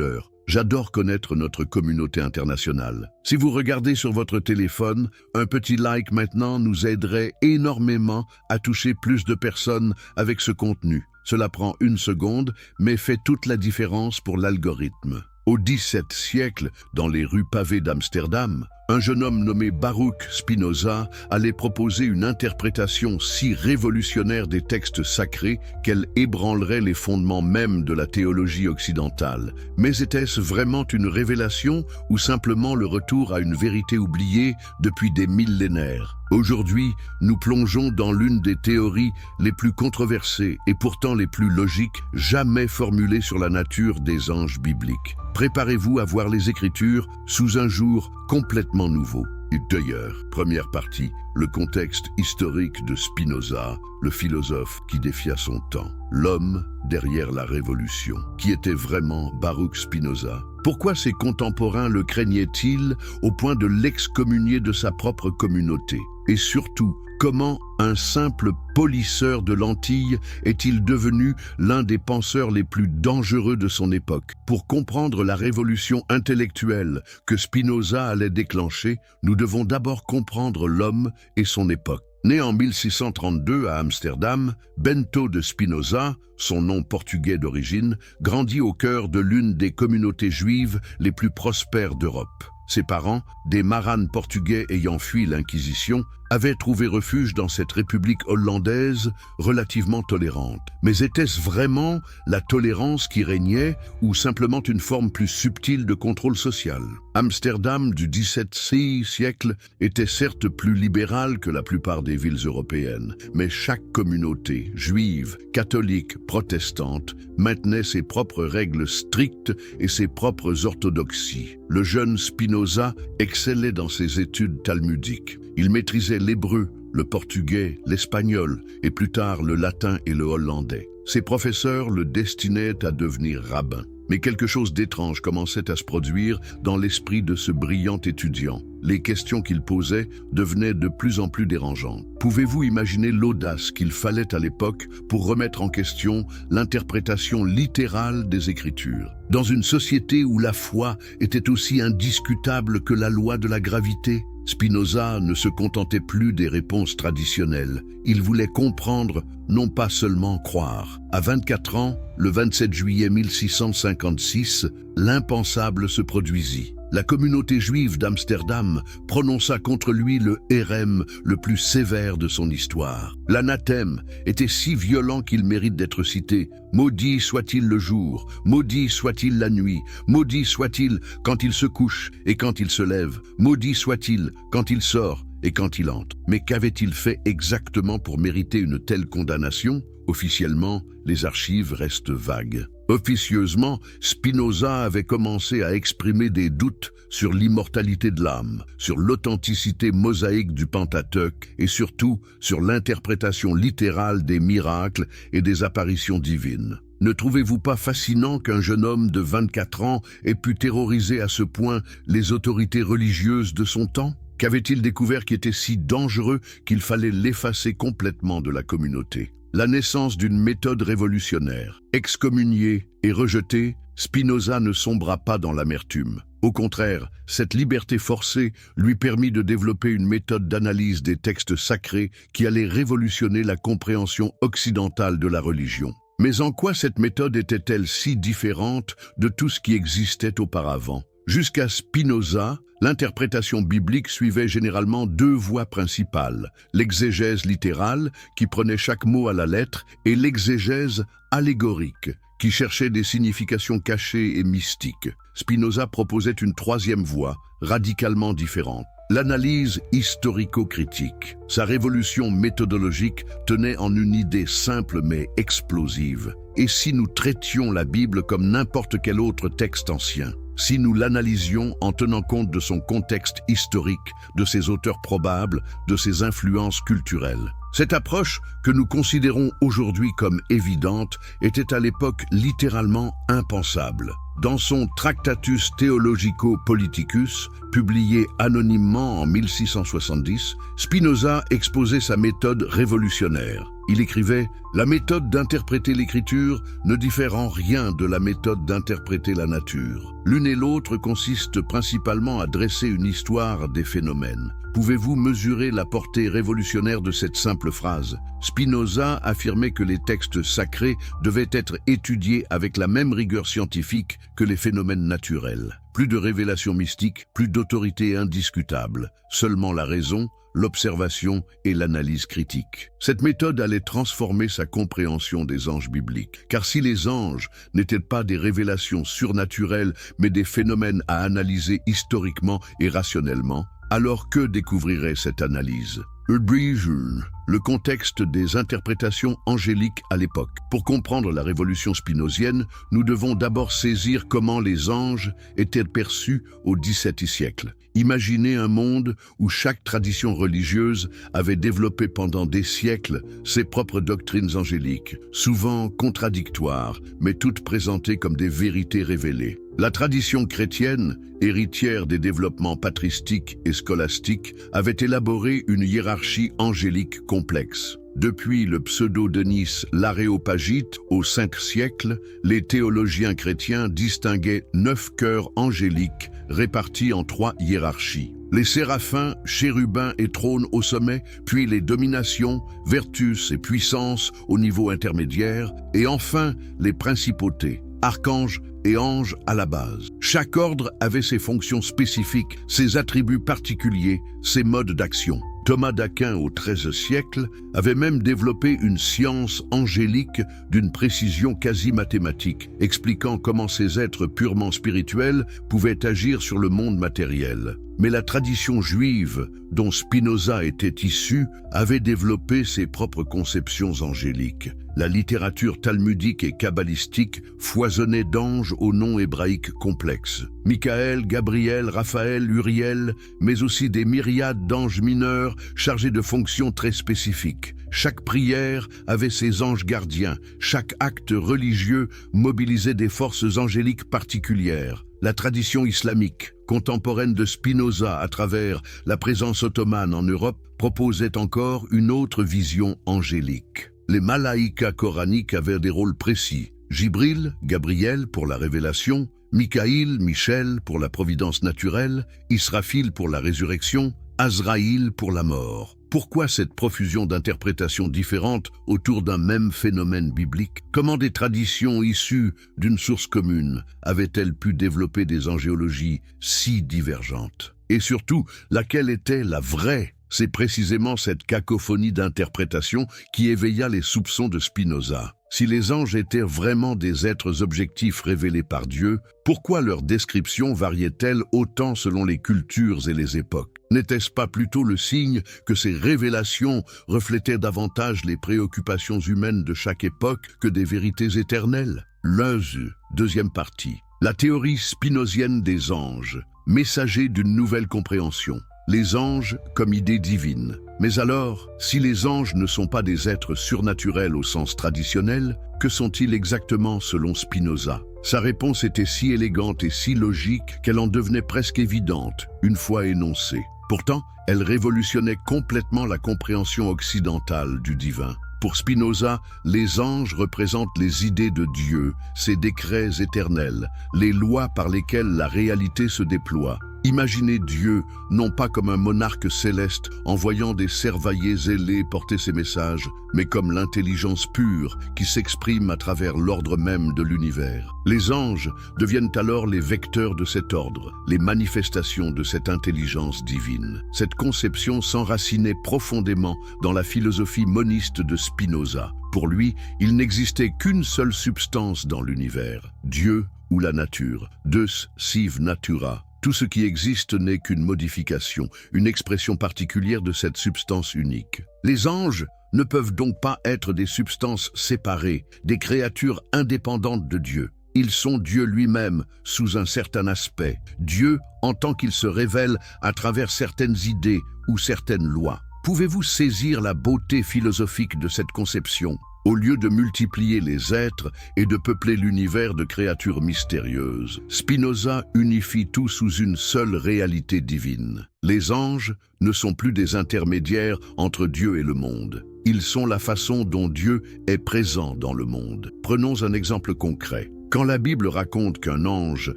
heure? J'adore connaître notre communauté internationale. Si vous regardez sur votre téléphone, un petit like maintenant nous aiderait énormément à toucher plus de personnes avec ce contenu. Cela prend 1 seconde, mais fait toute la différence pour l'algorithme. Au XVIIe siècle, dans les rues pavées d'Amsterdam, un jeune homme nommé Baruch Spinoza allait proposer une interprétation si révolutionnaire des textes sacrés qu'elle ébranlerait les fondements mêmes de la théologie occidentale. Mais était-ce vraiment une révélation ou simplement le retour à une vérité oubliée depuis des millénaires? Aujourd'hui, nous plongeons dans l'une des théories les plus controversées et pourtant les plus logiques jamais formulées sur la nature des anges bibliques. Préparez-vous à voir les Écritures sous un jour complètement nouveau. Et d'ailleurs, première partie, le contexte historique de Spinoza, le philosophe qui défia son temps. L'homme derrière la révolution. Qui était vraiment Baruch Spinoza? Pourquoi ses contemporains le craignaient-ils au point de l'excommunier de sa propre communauté? Et surtout, comment un simple polisseur de lentilles est-il devenu l'un des penseurs les plus dangereux de son époque? Pour comprendre la révolution intellectuelle que Spinoza allait déclencher, nous devons d'abord comprendre l'homme et son époque. Né en 1632 à Amsterdam, Bento de Spinoza, son nom portugais d'origine, grandit au cœur de l'une des communautés juives les plus prospères d'Europe. Ses parents, des maranes portugais ayant fui l'Inquisition, avaient trouvé refuge dans cette république hollandaise relativement tolérante. Mais était-ce vraiment la tolérance qui régnait ou simplement une forme plus subtile de contrôle social? Amsterdam du XVIIe siècle était certes plus libérale que la plupart des villes européennes, mais chaque communauté, juive, catholique, protestante, maintenait ses propres règles strictes et ses propres orthodoxies. Le jeune Spinoza excellait dans ses études talmudiques. Il maîtrisait l'hébreu, le portugais, l'espagnol et plus tard le latin et le hollandais. Ses professeurs le destinaient à devenir rabbin. Mais quelque chose d'étrange commençait à se produire dans l'esprit de ce brillant étudiant. Les questions qu'il posait devenaient de plus en plus dérangeantes. Pouvez-vous imaginer l'audace qu'il fallait à l'époque pour remettre en question l'interprétation littérale des Écritures? Dans une société où la foi était aussi indiscutable que la loi de la gravité, Spinoza ne se contentait plus des réponses traditionnelles. Il voulait comprendre, non pas seulement croire. À 24 ans, le 27 juillet 1656, l'impensable se produisit. La communauté juive d'Amsterdam prononça contre lui le hérem le plus sévère de son histoire. L'anathème était si violent qu'il mérite d'être cité. Maudit soit-il le jour, maudit soit-il la nuit, maudit soit-il quand il se couche et quand il se lève, maudit soit-il quand il sort et quand il entre. Mais qu'avait-il fait exactement pour mériter une telle condamnation? Officiellement, les archives restent vagues. Officieusement, Spinoza avait commencé à exprimer des doutes sur l'immortalité de l'âme, sur l'authenticité mosaïque du Pentateuque et surtout sur l'interprétation littérale des miracles et des apparitions divines. Ne trouvez-vous pas fascinant qu'un jeune homme de 24 ans ait pu terroriser à ce point les autorités religieuses de son temps? Qu'avait-il découvert qui était si dangereux qu'il fallait l'effacer complètement de la communauté? La naissance d'une méthode révolutionnaire. Excommunié et rejeté, Spinoza ne sombra pas dans l'amertume. Au contraire, cette liberté forcée lui permit de développer une méthode d'analyse des textes sacrés qui allait révolutionner la compréhension occidentale de la religion. Mais en quoi cette méthode était-elle si différente de tout ce qui existait auparavant? Jusqu'à Spinoza, l'interprétation biblique suivait généralement deux voies principales, l'exégèse littérale, qui prenait chaque mot à la lettre, et l'exégèse allégorique, qui cherchait des significations cachées et mystiques. Spinoza proposait une troisième voie, radicalement différente. L'analyse historico-critique. Sa révolution méthodologique tenait en une idée simple mais explosive. Et si nous traitions la Bible comme n'importe quel autre texte ancien? Si nous l'analysions en tenant compte de son contexte historique, de ses auteurs probables, de ses influences culturelles? Cette approche, que nous considérons aujourd'hui comme évidente, était à l'époque littéralement impensable. Dans son Tractatus Theologico-Politicus, publié anonymement en 1670, Spinoza exposait sa méthode révolutionnaire. Il écrivait « La méthode d'interpréter l'écriture ne diffère en rien de la méthode d'interpréter la nature. L'une et l'autre consistent principalement à dresser une histoire des phénomènes. Pouvez-vous mesurer la portée révolutionnaire de cette simple phrase? Spinoza affirmait que les textes sacrés devaient être étudiés avec la même rigueur scientifique que les phénomènes naturels. Plus de révélations mystiques, plus d'autorité indiscutable, seulement la raison, l'observation et l'analyse critique. Cette méthode allait transformer sa compréhension des anges bibliques. Car si les anges n'étaient pas des révélations surnaturelles, mais des phénomènes à analyser historiquement et rationnellement, alors que découvrirait cette analyse? Le contexte des interprétations angéliques à l'époque. Pour comprendre la révolution spinozienne, nous devons d'abord saisir comment les anges étaient perçus au XVIIe siècle. Imaginez un monde où chaque tradition religieuse avait développé pendant des siècles ses propres doctrines angéliques, souvent contradictoires, mais toutes présentées comme des vérités révélées. La tradition chrétienne, héritière des développements patristiques et scolastiques, avait élaboré une hiérarchie angélique complexe. Depuis le pseudo-Denis l'Aréopagite au V siècle, les théologiens chrétiens distinguaient 9 cœurs angéliques répartis en 3 hiérarchies. Les séraphins, chérubins et trônes au sommet, puis les dominations, vertus et puissances au niveau intermédiaire, et enfin les principautés, archanges et anges à la base. Chaque ordre avait ses fonctions spécifiques, ses attributs particuliers, ses modes d'action. Thomas d'Aquin au XIIIe siècle avait même développé une science angélique d'une précision quasi mathématique, expliquant comment ces êtres purement spirituels pouvaient agir sur le monde matériel. Mais la tradition juive, dont Spinoza était issu, avait développé ses propres conceptions angéliques. La littérature talmudique et kabbalistique foisonnait d'anges aux noms hébraïques complexes. Michael, Gabriel, Raphaël, Uriel, mais aussi des myriades d'anges mineurs chargés de fonctions très spécifiques. Chaque prière avait ses anges gardiens, chaque acte religieux mobilisait des forces angéliques particulières. La tradition islamique, contemporaine de Spinoza à travers la présence ottomane en Europe, proposait encore une autre vision angélique. Les malaïkas coraniques avaient des rôles précis. Jibril, Gabriel pour la révélation, Michaïl, Michel pour la providence naturelle, Israfil pour la résurrection, Azraïl pour la mort. Pourquoi cette profusion d'interprétations différentes autour d'un même phénomène biblique? Comment des traditions issues d'une source commune avaient-elles pu développer des angéologies si divergentes? Et surtout, laquelle était la vraie? C'est précisément cette cacophonie d'interprétations qui éveilla les soupçons de Spinoza. Si les anges étaient vraiment des êtres objectifs révélés par Dieu, pourquoi leur description variait-elle autant selon les cultures et les époques? N'était-ce pas plutôt le signe que ces révélations reflétaient davantage les préoccupations humaines de chaque époque que des vérités éternelles? L'Euze, deuxième partie. La théorie spinozienne des anges, messager d'une nouvelle compréhension. Les anges comme idée divine. Mais alors, si les anges ne sont pas des êtres surnaturels au sens traditionnel, que sont-ils exactement selon Spinoza? Sa réponse était si élégante et si logique qu'elle en devenait presque évidente, une fois énoncée. Pourtant, elle révolutionnait complètement la compréhension occidentale du divin. Pour Spinoza, les anges représentent les idées de Dieu, ses décrets éternels, les lois par lesquelles la réalité se déploie. Imaginez Dieu, non pas comme un monarque céleste envoyant des servaillers ailés porter ses messages, mais comme l'intelligence pure qui s'exprime à travers l'ordre même de l'univers. Les anges deviennent alors les vecteurs de cet ordre, les manifestations de cette intelligence divine. Cette conception s'enracinait profondément dans la philosophie moniste de Spinoza. Pour lui, il n'existait qu'une seule substance dans l'univers, Dieu ou la nature, Deus sive natura. Tout ce qui existe n'est qu'une modification, une expression particulière de cette substance unique. Les anges ne peuvent donc pas être des substances séparées, des créatures indépendantes de Dieu. Ils sont Dieu lui-même sous un certain aspect, Dieu en tant qu'il se révèle à travers certaines idées ou certaines lois. Pouvez-vous saisir la beauté philosophique de cette conception ? Au lieu de multiplier les êtres et de peupler l'univers de créatures mystérieuses, Spinoza unifie tout sous une seule réalité divine. Les anges ne sont plus des intermédiaires entre Dieu et le monde. Ils sont la façon dont Dieu est présent dans le monde. Prenons un exemple concret. Quand la Bible raconte qu'un ange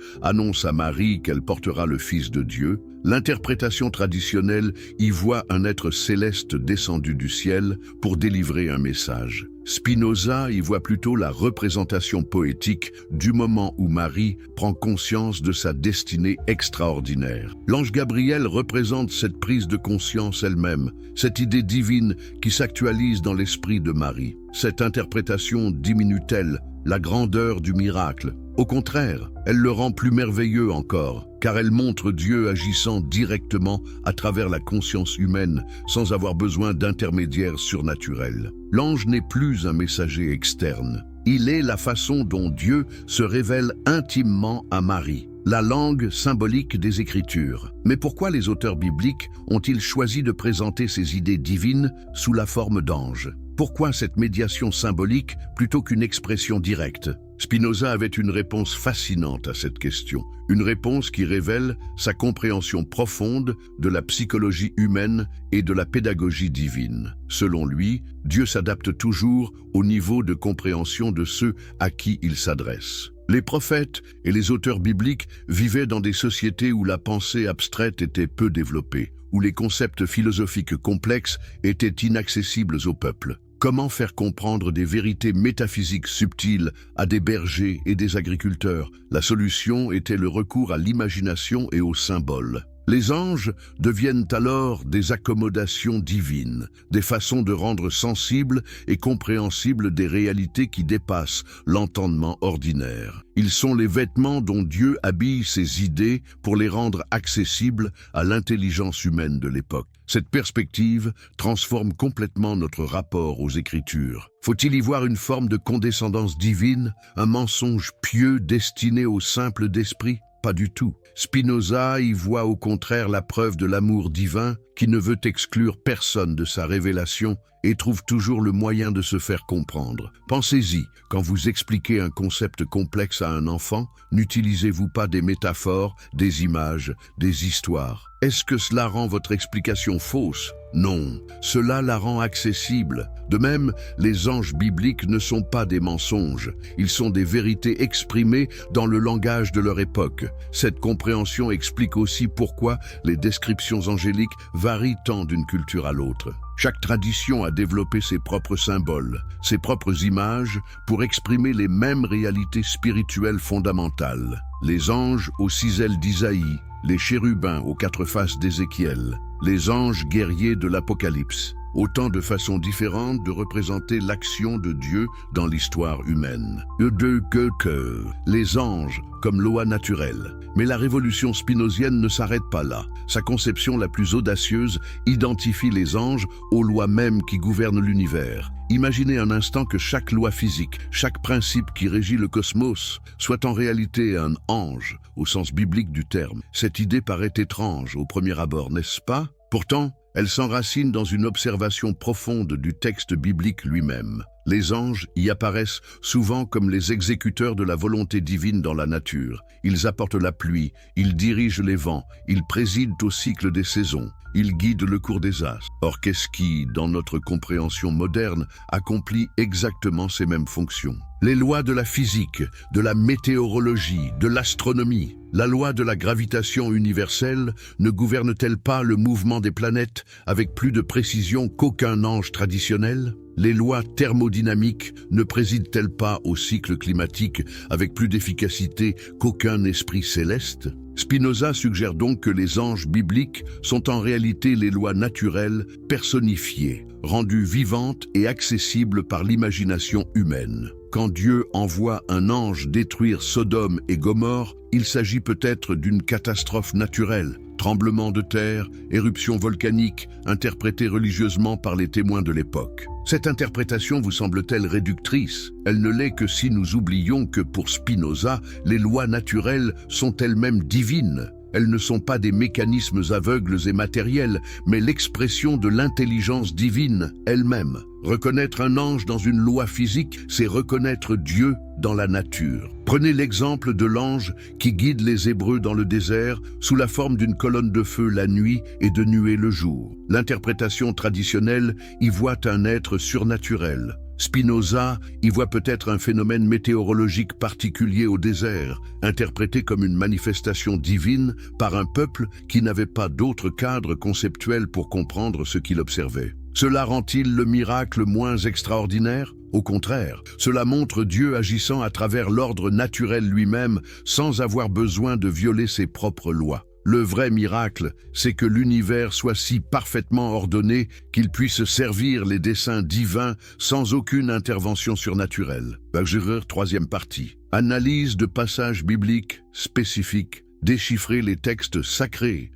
annonce à Marie qu'elle portera le Fils de Dieu, l'interprétation traditionnelle y voit un être céleste descendu du ciel pour délivrer un message. Spinoza y voit plutôt la représentation poétique du moment où Marie prend conscience de sa destinée extraordinaire. L'ange Gabriel représente cette prise de conscience elle-même, cette idée divine qui s'actualise dans l'esprit de Marie. Cette interprétation diminue-t-elle la grandeur du miracle? Au contraire, elle le rend plus merveilleux encore, car elle montre Dieu agissant directement à travers la conscience humaine sans avoir besoin d'intermédiaires surnaturels. L'ange n'est plus un messager externe. Il est la façon dont Dieu se révèle intimement à Marie, la langue symbolique des Écritures. Mais pourquoi les auteurs bibliques ont-ils choisi de présenter ces idées divines sous la forme d'anges? Pourquoi cette médiation symbolique plutôt qu'une expression directe? Spinoza avait une réponse fascinante à cette question, une réponse qui révèle sa compréhension profonde de la psychologie humaine et de la pédagogie divine. Selon lui, Dieu s'adapte toujours au niveau de compréhension de ceux à qui il s'adresse. Les prophètes et les auteurs bibliques vivaient dans des sociétés où la pensée abstraite était peu développée, où les concepts philosophiques complexes étaient inaccessibles au peuple. Comment faire comprendre des vérités métaphysiques subtiles à des bergers et des agriculteurs? La solution était le recours à l'imagination et aux symboles. Les anges deviennent alors des accommodations divines, des façons de rendre sensibles et compréhensibles des réalités qui dépassent l'entendement ordinaire. Ils sont les vêtements dont Dieu habille ses idées pour les rendre accessibles à l'intelligence humaine de l'époque. Cette perspective transforme complètement notre rapport aux Écritures. Faut-il y voir une forme de condescendance divine, un mensonge pieux destiné aux simples d'esprit? Pas du tout. Spinoza y voit au contraire la preuve de l'amour divin qui ne veut exclure personne de sa révélation et trouve toujours le moyen de se faire comprendre. Pensez-y, quand vous expliquez un concept complexe à un enfant, n'utilisez-vous pas des métaphores, des images, des histoires? Est-ce que cela rend votre explication fausse? Non, cela la rend accessible. De même, les anges bibliques ne sont pas des mensonges, ils sont des vérités exprimées dans le langage de leur époque. Cette compréhension explique aussi pourquoi les descriptions angéliques varient tant d'une culture à l'autre. Chaque tradition a développé ses propres symboles, ses propres images pour exprimer les mêmes réalités spirituelles fondamentales. Les anges aux 6 ailes d'Isaïe, les chérubins aux 4 faces d'Ézéchiel, les anges guerriers de l'Apocalypse. autant de façons différentes de représenter l'action de Dieu dans l'histoire humaine. Les anges comme loi naturelle. Mais la révolution spinozienne ne s'arrête pas là. Sa conception la plus audacieuse identifie les anges aux lois mêmes qui gouvernent l'univers. Imaginez un instant que chaque loi physique, chaque principe qui régit le cosmos, soit en réalité un ange, au sens biblique du terme. Cette idée paraît étrange au premier abord, n'est-ce pas? Pourtant, elle s'enracine dans une observation profonde du texte biblique lui-même. Les anges y apparaissent souvent comme les exécuteurs de la volonté divine dans la nature. Ils apportent la pluie, ils dirigent les vents, ils président au cycle des saisons, ils guident le cours des astres. Or, qu'est-ce qui, dans notre compréhension moderne, accomplit exactement ces mêmes fonctions? Les lois de la physique, de la météorologie, de l'astronomie, la loi de la gravitation universelle ne gouverne-t-elle pas le mouvement des planètes avec plus de précision qu'aucun ange traditionnel? Les lois thermodynamiques ne président-elles pas au cycle climatique avec plus d'efficacité qu'aucun esprit céleste? Spinoza suggère donc que les anges bibliques sont en réalité les lois naturelles personnifiées, rendues vivantes et accessibles par l'imagination humaine. Quand Dieu envoie un ange détruire Sodome et Gomorrhe, il s'agit peut-être d'une catastrophe naturelle, tremblement de terre, éruption volcanique, interprétée religieusement par les témoins de l'époque. Cette interprétation vous semble-t-elle réductrice? Elle ne l'est que si nous oublions que pour Spinoza, les lois naturelles sont elles-mêmes divines. Elles ne sont pas des mécanismes aveugles et matériels, mais l'expression de l'intelligence divine elle-même. Reconnaître un ange dans une loi physique, c'est reconnaître Dieu dans la nature. Prenez l'exemple de l'ange qui guide les Hébreux dans le désert sous la forme d'une colonne de feu la nuit et de nuée le jour. L'interprétation traditionnelle y voit un être surnaturel. Spinoza y voit peut-être un phénomène météorologique particulier au désert, interprété comme une manifestation divine par un peuple qui n'avait pas d'autre cadre conceptuel pour comprendre ce qu'il observait. Cela rend-il le miracle moins extraordinaire? Au contraire, cela montre Dieu agissant à travers l'ordre naturel lui-même sans avoir besoin de violer ses propres lois. Le vrai miracle, c'est que l'univers soit si parfaitement ordonné qu'il puisse servir les desseins divins sans aucune intervention surnaturelle. Bajureur, troisième partie. Analyse de passages bibliques spécifiques, déchiffrer les textes sacrés.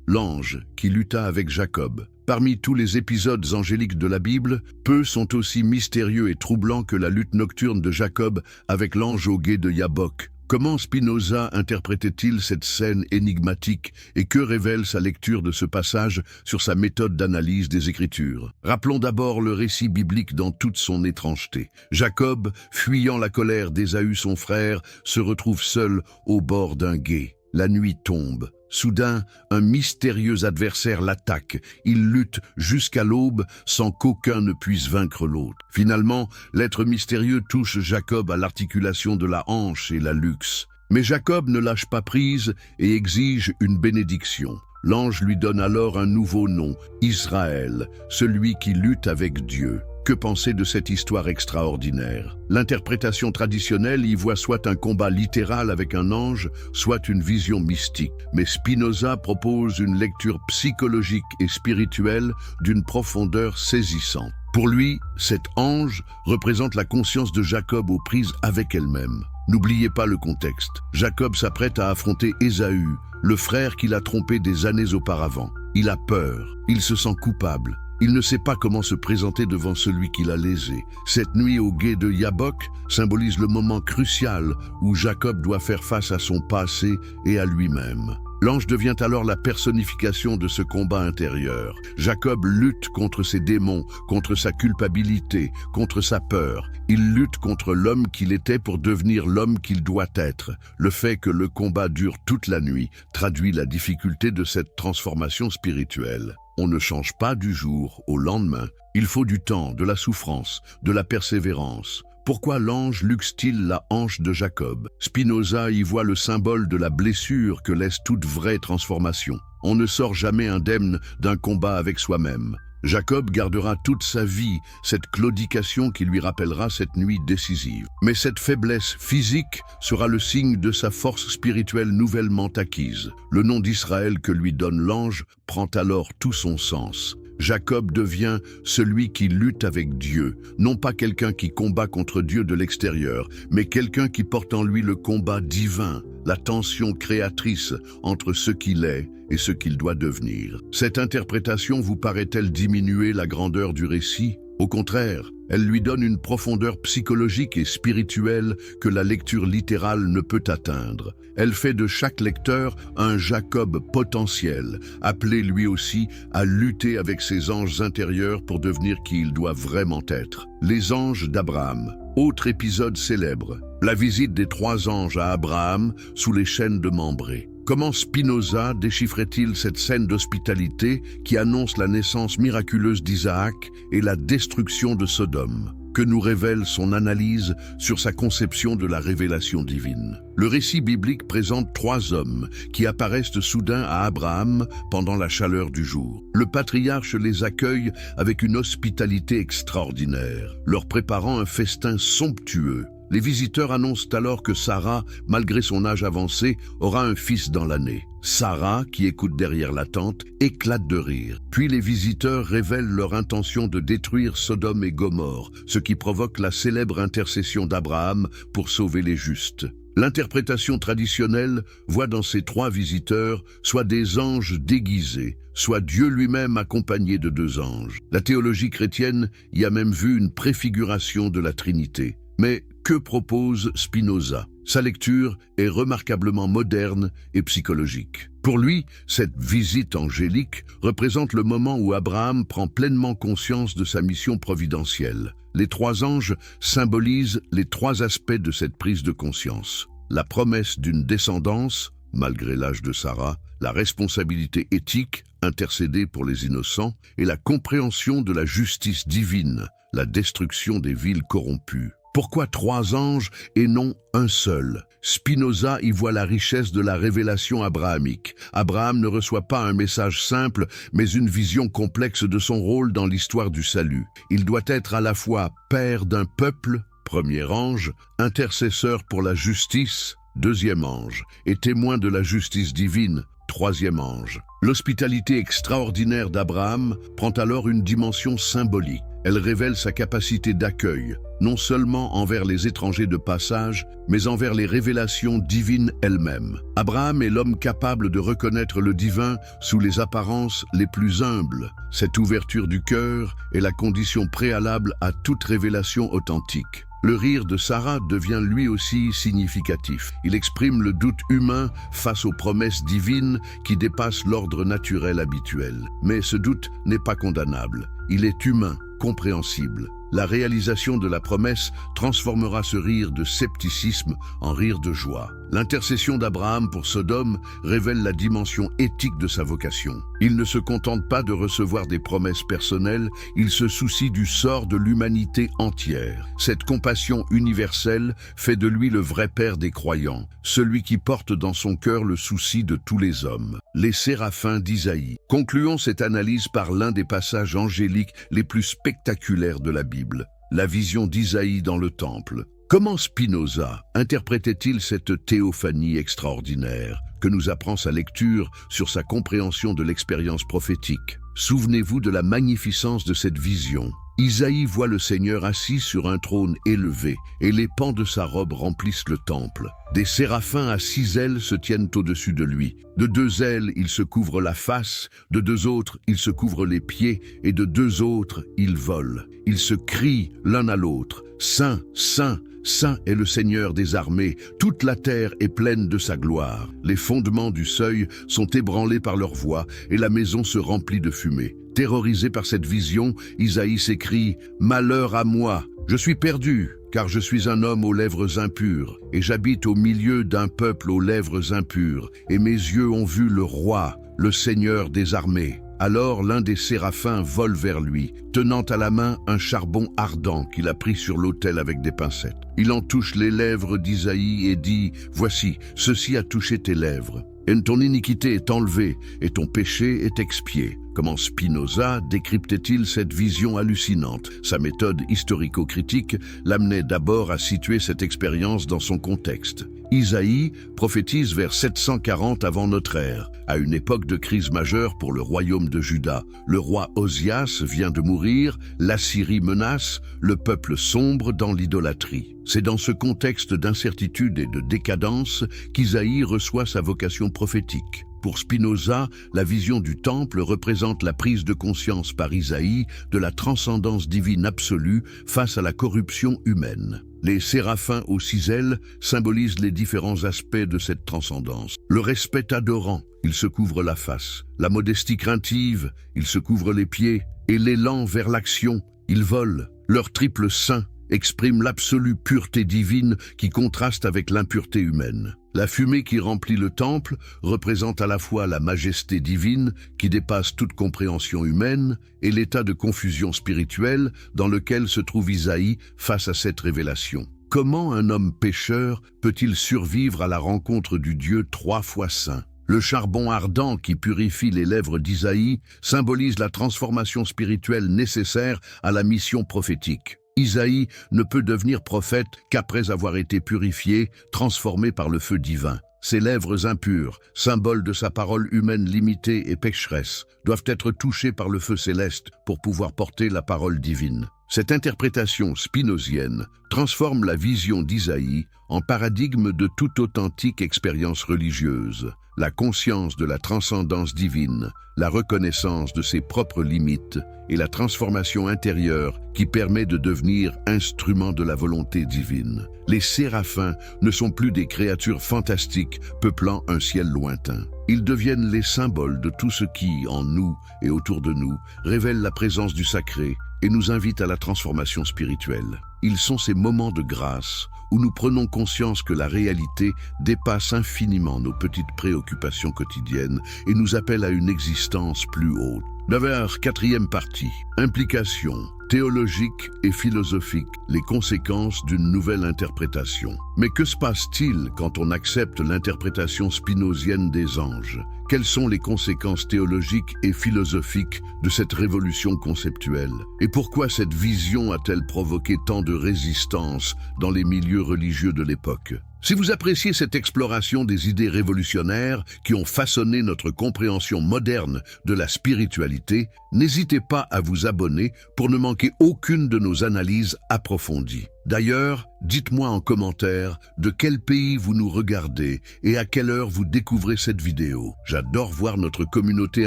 L'ange qui lutta avec Jacob. Parmi tous les épisodes angéliques de la Bible, peu sont aussi mystérieux et troublants que la lutte nocturne de Jacob avec l'ange au gué de Yabok. Comment Spinoza interprétait-il cette scène énigmatique et que révèle sa lecture de ce passage sur sa méthode d'analyse des Écritures? Rappelons d'abord le récit biblique dans toute son étrangeté. Jacob, fuyant la colère d'Ésaü son frère, se retrouve seul au bord d'un gué. La nuit tombe. Soudain, un mystérieux adversaire l'attaque. Il lutte jusqu'à l'aube sans qu'aucun ne puisse vaincre l'autre. Finalement, l'être mystérieux touche Jacob à l'articulation de la hanche et la luxe. Mais Jacob ne lâche pas prise et exige une bénédiction. L'ange lui donne alors un nouveau nom, Israël, celui qui lutte avec Dieu. Que penser de cette histoire extraordinaire? L'interprétation traditionnelle y voit soit un combat littéral avec un ange, soit une vision mystique. Mais Spinoza propose une lecture psychologique et spirituelle d'une profondeur saisissante. Pour lui, cet ange représente la conscience de Jacob aux prises avec elle-même. N'oubliez pas le contexte. Jacob s'apprête à affronter Ésaü, le frère qu'il a trompé des années auparavant. Il a peur, il se sent coupable. Il ne sait pas comment se présenter devant celui qui l'a lésé. Cette nuit au gué de Yabok symbolise le moment crucial où Jacob doit faire face à son passé et à lui-même. L'ange devient alors la personnification de ce combat intérieur. Jacob lutte contre ses démons, contre sa culpabilité, contre sa peur. Il lutte contre l'homme qu'il était pour devenir l'homme qu'il doit être. Le fait que le combat dure toute la nuit traduit la difficulté de cette transformation spirituelle. On ne change pas du jour au lendemain. Il faut du temps, de la souffrance, de la persévérance. Pourquoi l'ange luxe-t-il la hanche de Jacob? Spinoza y voit le symbole de la blessure que laisse toute vraie transformation. On ne sort jamais indemne d'un combat avec soi-même. Jacob gardera toute sa vie cette claudication qui lui rappellera cette nuit décisive. Mais cette faiblesse physique sera le signe de sa force spirituelle nouvellement acquise. Le nom d'Israël que lui donne l'ange prend alors tout son sens. Jacob devient celui qui lutte avec Dieu, non pas quelqu'un qui combat contre Dieu de l'extérieur, mais quelqu'un qui porte en lui le combat divin, la tension créatrice entre ce qu'il est et ce qu'il doit devenir. Cette interprétation vous paraît-elle diminuer la grandeur du récit? Au contraire, elle lui donne une profondeur psychologique et spirituelle que la lecture littérale ne peut atteindre. Elle fait de chaque lecteur un Jacob potentiel, appelé lui aussi à lutter avec ses anges intérieurs pour devenir qui il doit vraiment être. Les anges d'Abraham. Autre épisode célèbre, la visite des 3 anges à Abraham sous les chênes de Mambré. Comment Spinoza déchiffrait-il cette scène d'hospitalité qui annonce la naissance miraculeuse d'Isaac et la destruction de Sodome? Que nous révèle son analyse sur sa conception de la révélation divine? Le récit biblique présente 3 hommes qui apparaissent soudain à Abraham pendant la chaleur du jour. Le patriarche les accueille avec une hospitalité extraordinaire, leur préparant un festin somptueux. Les visiteurs annoncent alors que Sarah, malgré son âge avancé, aura un fils dans l'année. Sarah, qui écoute derrière la tente, éclate de rire. Puis les visiteurs révèlent leur intention de détruire Sodome et Gomorrhe, ce qui provoque la célèbre intercession d'Abraham pour sauver les justes. L'interprétation traditionnelle voit dans ces 3 visiteurs soit des anges déguisés, soit Dieu lui-même accompagné de 2 anges. La théologie chrétienne y a même vu une préfiguration de la Trinité. Mais que propose Spinoza? Sa lecture est remarquablement moderne et psychologique. Pour lui, cette visite angélique représente le moment où Abraham prend pleinement conscience de sa mission providentielle. Les 3 anges symbolisent les 3 aspects de cette prise de conscience. La promesse d'une descendance, malgré l'âge de Sarah, la responsabilité éthique, intercéder pour les innocents, et la compréhension de la justice divine, la destruction des villes corrompues. Pourquoi 3 anges et non un seul? Spinoza y voit la richesse de la révélation abrahamique. Abraham ne reçoit pas un message simple, mais une vision complexe de son rôle dans l'histoire du salut. Il doit être à la fois père d'un peuple, premier ange, intercesseur pour la justice, deuxième ange, et témoin de la justice divine, troisième ange. L'hospitalité extraordinaire d'Abraham prend alors une dimension symbolique. Elle révèle sa capacité d'accueil, non seulement envers les étrangers de passage, mais envers les révélations divines elles-mêmes. Abraham est l'homme capable de reconnaître le divin sous les apparences les plus humbles. Cette ouverture du cœur est la condition préalable à toute révélation authentique. Le rire de Sarah devient lui aussi significatif. Il exprime le doute humain face aux promesses divines qui dépassent l'ordre naturel habituel. Mais ce doute n'est pas condamnable. Il est humain, compréhensible. La réalisation de la promesse transformera ce rire de scepticisme en rire de joie. L'intercession d'Abraham pour Sodome révèle la dimension éthique de sa vocation. Il ne se contente pas de recevoir des promesses personnelles, il se soucie du sort de l'humanité entière. Cette compassion universelle fait de lui le vrai père des croyants, celui qui porte dans son cœur le souci de tous les hommes. Les séraphins d'Isaïe. Concluons cette analyse par l'un des passages angéliques les plus spectaculaires de la Bible, la vision d'Isaïe dans le temple. Comment Spinoza interprétait-il cette théophanie extraordinaire que nous apprend sa lecture sur sa compréhension de l'expérience prophétique? Souvenez-vous de la magnificence de cette vision. Isaïe voit le Seigneur assis sur un trône élevé, et les pans de sa robe remplissent le temple. Des séraphins à 6 ailes se tiennent au-dessus de lui. De 2 ailes, il se couvre la face, de 2 autres, il se couvre les pieds, et de 2 autres, il vole. Ils se crient l'un à l'autre, « Saint, Saint, Saint est le Seigneur des armées, toute la terre est pleine de sa gloire. » Les fondements du seuil sont ébranlés par leur voix, et la maison se remplit de fumée. Terrorisé par cette vision, Isaïe s'écrie « Malheur à moi, je suis perdu, car je suis un homme aux lèvres impures, et j'habite au milieu d'un peuple aux lèvres impures, et mes yeux ont vu le roi, le Seigneur des armées. » Alors l'un des séraphins vole vers lui, tenant à la main un charbon ardent qu'il a pris sur l'autel avec des pincettes. Il en touche les lèvres d'Isaïe et dit « Voici, ceci a touché tes lèvres. Et ton iniquité est enlevée, et ton péché est expié. » Comment Spinoza décryptait-il cette vision hallucinante? Sa méthode historico-critique l'amenait d'abord à situer cette expérience dans son contexte. Isaïe prophétise vers 740 avant notre ère, à une époque de crise majeure pour le royaume de Juda. Le roi Osias vient de mourir, l'Assyrie menace, le peuple sombre dans l'idolâtrie. C'est dans ce contexte d'incertitude et de décadence qu'Isaïe reçoit sa vocation prophétique. Pour Spinoza, la vision du temple représente la prise de conscience par Isaïe de la transcendance divine absolue face à la corruption humaine. Les séraphins aux 6 ailes symbolisent les différents aspects de cette transcendance. Le respect adorant, il se couvre la face. La modestie craintive, il se couvre les pieds. Et l'élan vers l'action, ils volent. Leur triple sein exprime l'absolue pureté divine qui contraste avec l'impureté humaine. La fumée qui remplit le temple représente à la fois la majesté divine qui dépasse toute compréhension humaine et l'état de confusion spirituelle dans lequel se trouve Isaïe face à cette révélation. Comment un homme pécheur peut-il survivre à la rencontre du Dieu 3 fois saint? Le charbon ardent qui purifie les lèvres d'Isaïe symbolise la transformation spirituelle nécessaire à la mission prophétique. Isaïe ne peut devenir prophète qu'après avoir été purifié, transformé par le feu divin. Ses lèvres impures, symbole de sa parole humaine limitée et pécheresse, doivent être touchées par le feu céleste pour pouvoir porter la parole divine. Cette interprétation spinozienne transforme la vision d'Isaïe en paradigme de toute authentique expérience religieuse. La conscience de la transcendance divine, la reconnaissance de ses propres limites et la transformation intérieure qui permet de devenir instrument de la volonté divine. Les séraphins ne sont plus des créatures fantastiques peuplant un ciel lointain. Ils deviennent les symboles de tout ce qui, en nous et autour de nous, révèle la présence du sacré et nous invite à la transformation spirituelle. Ils sont ces moments de grâce où nous prenons conscience que la réalité dépasse infiniment nos petites préoccupations quotidiennes et nous appelle à une existence plus haute. D'abord, 4e partie, implication théologique et philosophique, les conséquences d'une nouvelle interprétation. Mais que se passe-t-il quand on accepte l'interprétation spinozienne des anges? Quelles sont les conséquences théologiques et philosophiques de cette révolution conceptuelle? Et pourquoi cette vision a-t-elle provoqué tant de résistance dans les milieux religieux de l'époque? Si vous appréciez cette exploration des idées révolutionnaires qui ont façonné notre compréhension moderne de la spiritualité, n'hésitez pas à vous abonner pour ne manquer aucune de nos analyses approfondies. D'ailleurs, dites-moi en commentaire de quel pays vous nous regardez et à quelle heure vous découvrez cette vidéo. J'adore voir notre communauté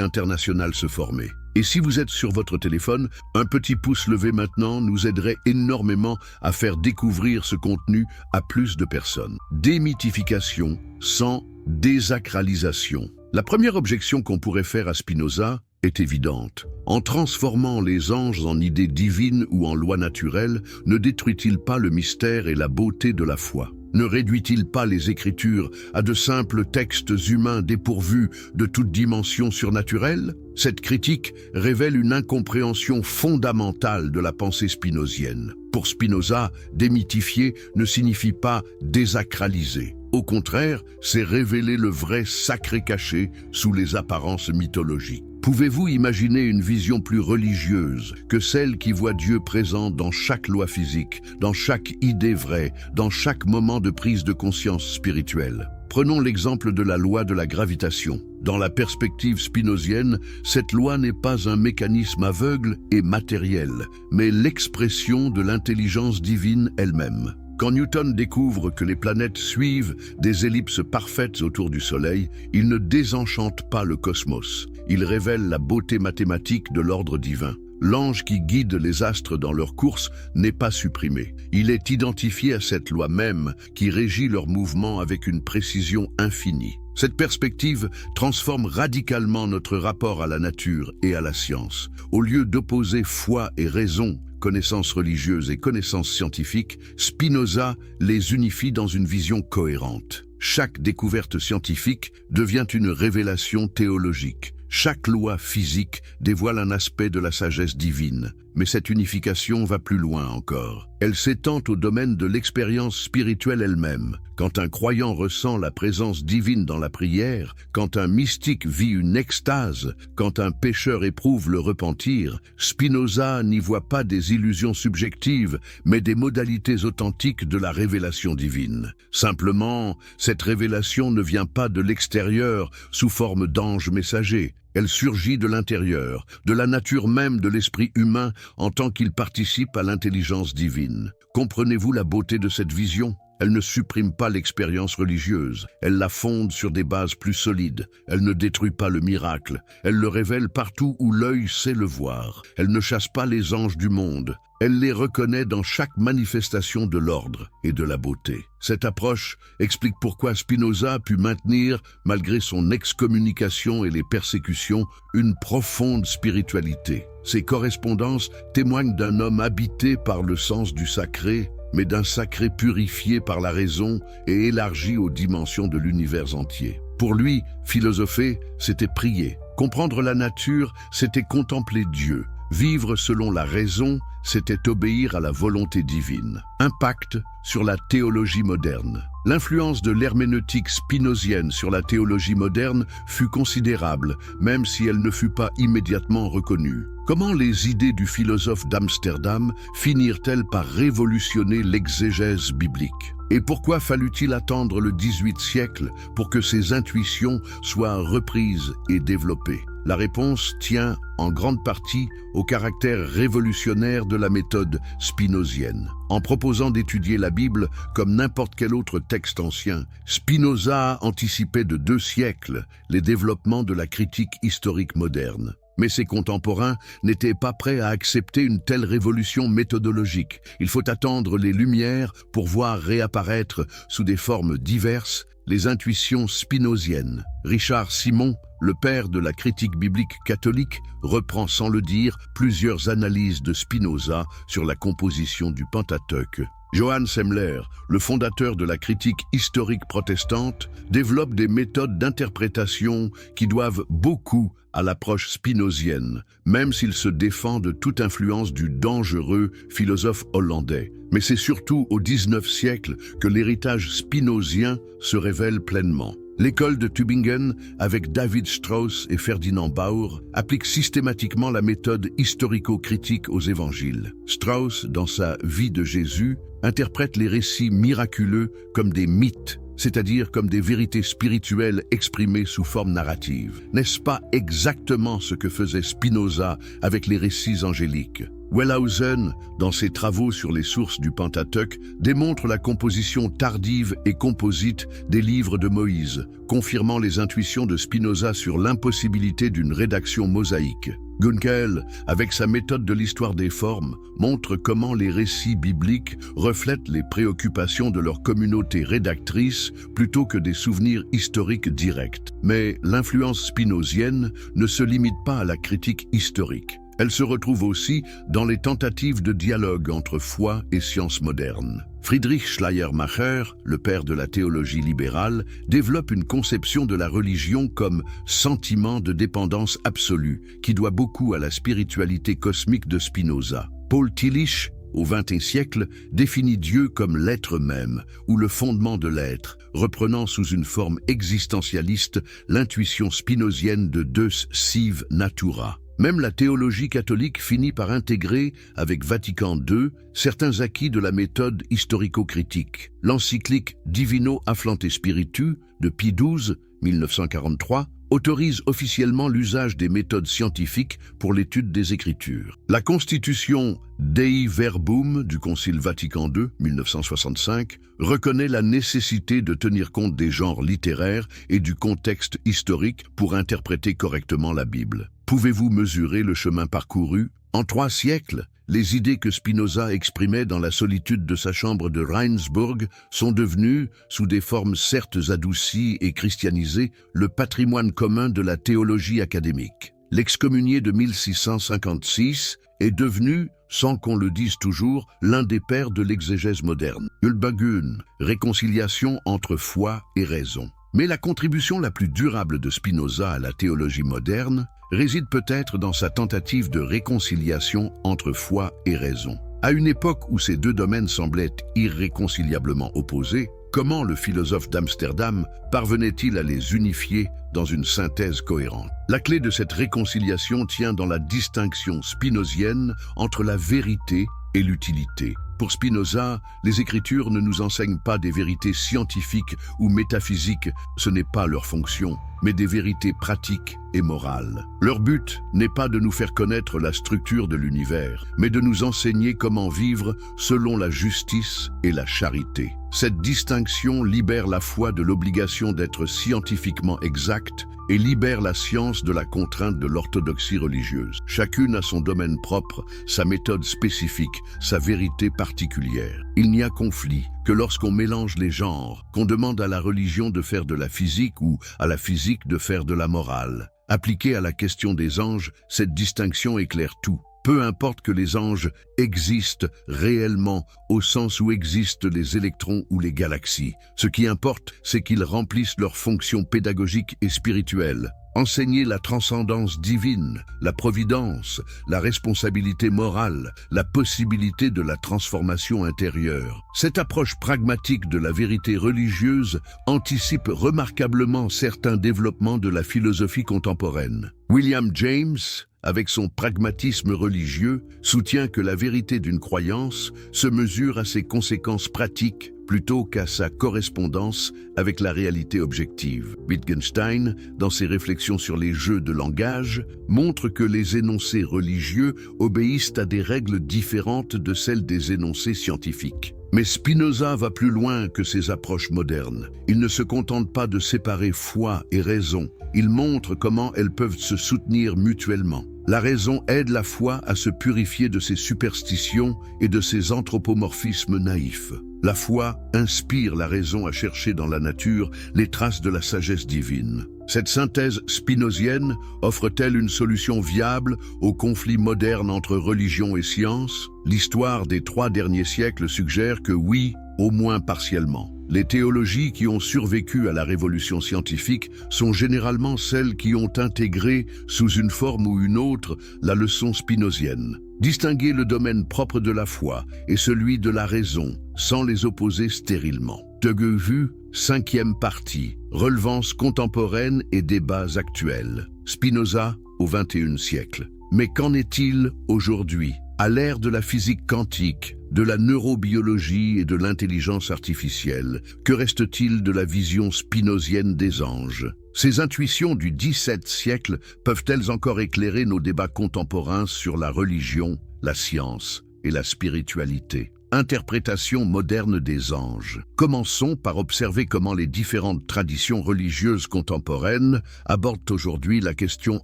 internationale se former. Et si vous êtes sur votre téléphone, un petit pouce levé maintenant nous aiderait énormément à faire découvrir ce contenu à plus de personnes. Démythification sans désacralisation. La première objection qu'on pourrait faire à Spinoza est évidente. En transformant les anges en idées divines ou en lois naturelles, ne détruit-il pas le mystère et la beauté de la foi? Ne réduit-il pas les Écritures à de simples textes humains dépourvus de toute dimension surnaturelle? Cette critique révèle une incompréhension fondamentale de la pensée spinozienne. Pour Spinoza, démythifier ne signifie pas désacraliser. Au contraire, c'est révéler le vrai sacré caché sous les apparences mythologiques. Pouvez-vous imaginer une vision plus religieuse que celle qui voit Dieu présent dans chaque loi physique, dans chaque idée vraie, dans chaque moment de prise de conscience spirituelle? Prenons l'exemple de la loi de la gravitation. Dans la perspective spinozienne, cette loi n'est pas un mécanisme aveugle et matériel, mais l'expression de l'intelligence divine elle-même. Quand Newton découvre que les planètes suivent des ellipses parfaites autour du Soleil, il ne désenchante pas le cosmos. Il révèle la beauté mathématique de l'ordre divin. L'ange qui guide les astres dans leur course n'est pas supprimé. Il est identifié à cette loi même qui régit leur mouvement avec une précision infinie. Cette perspective transforme radicalement notre rapport à la nature et à la science. Au lieu d'opposer foi et raison, connaissances religieuses et connaissances scientifiques, Spinoza les unifie dans une vision cohérente. Chaque découverte scientifique devient une révélation théologique. Chaque loi physique dévoile un aspect de la sagesse divine. Mais cette unification va plus loin encore. Elle s'étend au domaine de l'expérience spirituelle elle-même. Quand un croyant ressent la présence divine dans la prière, quand un mystique vit une extase, quand un pécheur éprouve le repentir, Spinoza n'y voit pas des illusions subjectives, mais des modalités authentiques de la révélation divine. Simplement, cette révélation ne vient pas de l'extérieur sous forme d'ange messager. Elle surgit de l'intérieur, de la nature même de l'esprit humain en tant qu'il participe à l'intelligence divine. Comprenez-vous la beauté de cette vision ? Elle ne supprime pas l'expérience religieuse, elle la fonde sur des bases plus solides. Elle ne détruit pas le miracle, elle le révèle partout où l'œil sait le voir. Elle ne chasse pas les anges du monde, elle les reconnaît dans chaque manifestation de l'ordre et de la beauté. Cette approche explique pourquoi Spinoza a pu maintenir, malgré son excommunication et les persécutions, une profonde spiritualité. Ses correspondances témoignent d'un homme habité par le sens du sacré, mais d'un sacré purifié par la raison et élargi aux dimensions de l'univers entier. Pour lui, philosopher, c'était prier. Comprendre la nature, c'était contempler Dieu. Vivre selon la raison, c'était obéir à la volonté divine. Impact sur la théologie moderne. L'influence de l'herméneutique spinozienne sur la théologie moderne fut considérable, même si elle ne fut pas immédiatement reconnue. Comment les idées du philosophe d'Amsterdam finirent-elles par révolutionner l'exégèse biblique? Et pourquoi fallut-il attendre le XVIIIe siècle pour que ces intuitions soient reprises et développées? La réponse tient en grande partie au caractère révolutionnaire de la méthode spinozienne. En proposant d'étudier la Bible comme n'importe quel autre texte ancien, Spinoza anticipait de 2 siècles les développements de la critique historique moderne. Mais ses contemporains n'étaient pas prêts à accepter une telle révolution méthodologique. Il faut attendre les Lumières pour voir réapparaître sous des formes diverses les intuitions spinoziennes. Richard Simon, le père de la critique biblique catholique, reprend sans le dire plusieurs analyses de Spinoza sur la composition du Pentateuque. Johann Semler, le fondateur de la critique historique protestante, développe des méthodes d'interprétation qui doivent beaucoup à l'approche spinozienne, même s'il se défend de toute influence du dangereux philosophe hollandais. Mais c'est surtout au XIXe siècle que l'héritage spinozien se révèle pleinement. L'école de Tübingen, avec David Strauss et Ferdinand Bauer, applique systématiquement la méthode historico-critique aux évangiles. Strauss, dans sa Vie de Jésus, interprète les récits miraculeux comme des mythes, c'est-à-dire comme des vérités spirituelles exprimées sous forme narrative. N'est-ce pas exactement ce que faisait Spinoza avec les récits angéliques? Wellhausen, dans ses travaux sur les sources du Pentateuque, démontre la composition tardive et composite des livres de Moïse, confirmant les intuitions de Spinoza sur l'impossibilité d'une rédaction mosaïque. Gunkel, avec sa méthode de l'histoire des formes, montre comment les récits bibliques reflètent les préoccupations de leur communauté rédactrice plutôt que des souvenirs historiques directs. Mais l'influence spinozienne ne se limite pas à la critique historique. Elle se retrouve aussi dans les tentatives de dialogue entre foi et sciences modernes. Friedrich Schleiermacher, le père de la théologie libérale, développe une conception de la religion comme sentiment de dépendance absolue, qui doit beaucoup à la spiritualité cosmique de Spinoza. Paul Tillich, au XXe siècle, définit Dieu comme l'être même, ou le fondement de l'être, reprenant sous une forme existentialiste l'intuition spinozienne de Deus sive natura. Même la théologie catholique finit par intégrer, avec Vatican II, certains acquis de la méthode historico-critique. L'encyclique Divino Afflante Spiritu de Pie XII, 1943, autorise officiellement l'usage des méthodes scientifiques pour l'étude des Écritures. La constitution Dei Verbum du Concile Vatican II, 1965, reconnaît la nécessité de tenir compte des genres littéraires et du contexte historique pour interpréter correctement la Bible. Pouvez-vous mesurer le chemin parcouru? En 3 siècles, les idées que Spinoza exprimait dans la solitude de sa chambre de Reinsburg sont devenues, sous des formes certes adoucies et christianisées, le patrimoine commun de la théologie académique. L'excommunié de 1656 est devenu, sans qu'on le dise toujours, l'un des pères de l'exégèse moderne. Ulbagun, réconciliation entre foi et raison. Mais la contribution la plus durable de Spinoza à la théologie moderne réside peut-être dans sa tentative de réconciliation entre foi et raison. À une époque où ces deux domaines semblaient irréconciliablement opposés, comment le philosophe d'Amsterdam parvenait-il à les unifier dans une synthèse cohérente? La clé de cette réconciliation tient dans la distinction spinozienne entre la vérité et l'utilité. Pour Spinoza, les Écritures ne nous enseignent pas des vérités scientifiques ou métaphysiques, ce n'est pas leur fonction, mais des vérités pratiques et morales. Leur but n'est pas de nous faire connaître la structure de l'univers, mais de nous enseigner comment vivre selon la justice et la charité. Cette distinction libère la foi de l'obligation d'être scientifiquement exacte et libère la science de la contrainte de l'orthodoxie religieuse. Chacune a son domaine propre, sa méthode spécifique, sa vérité particulière. Il n'y a conflit que lorsqu'on mélange les genres, qu'on demande à la religion de faire de la physique ou à la physique de faire de la morale. Appliquée à la question des anges, cette distinction éclaire tout. Peu importe que les anges existent réellement au sens où existent les électrons ou les galaxies. Ce qui importe, c'est qu'ils remplissent leurs fonctions pédagogiques et spirituelles. Enseigner la transcendance divine, la providence, la responsabilité morale, la possibilité de la transformation intérieure. Cette approche pragmatique de la vérité religieuse anticipe remarquablement certains développements de la philosophie contemporaine. William James, avec son pragmatisme religieux, soutient que la vérité d'une croyance se mesure à ses conséquences pratiques plutôt qu'à sa correspondance avec la réalité objective. Wittgenstein, dans ses réflexions sur les jeux de langage, montre que les énoncés religieux obéissent à des règles différentes de celles des énoncés scientifiques. Mais Spinoza va plus loin que ces approches modernes. Il ne se contente pas de séparer foi et raison. Il montre comment elles peuvent se soutenir mutuellement. La raison aide la foi à se purifier de ses superstitions et de ses anthropomorphismes naïfs. La foi inspire la raison à chercher dans la nature les traces de la sagesse divine. Cette synthèse spinozienne offre-t-elle une solution viable au conflit moderne entre religion et science? L'histoire des 3 derniers siècles suggère que oui, au moins partiellement. Les théologies qui ont survécu à la révolution scientifique sont généralement celles qui ont intégré, sous une forme ou une autre, la leçon spinozienne. Distinguer le domaine propre de la foi et celui de la raison, sans les opposer stérilement. De Vue, 5e partie, relevance contemporaine et débats actuels. Spinoza au XXIe siècle. Mais qu'en est-il aujourd'hui? À l'ère de la physique quantique, de la neurobiologie et de l'intelligence artificielle, que reste-t-il de la vision spinozienne des anges? Ces intuitions du XVIIe siècle peuvent-elles encore éclairer nos débats contemporains sur la religion, la science et la spiritualité? Interprétation moderne des anges. Commençons par observer comment les différentes traditions religieuses contemporaines abordent aujourd'hui la question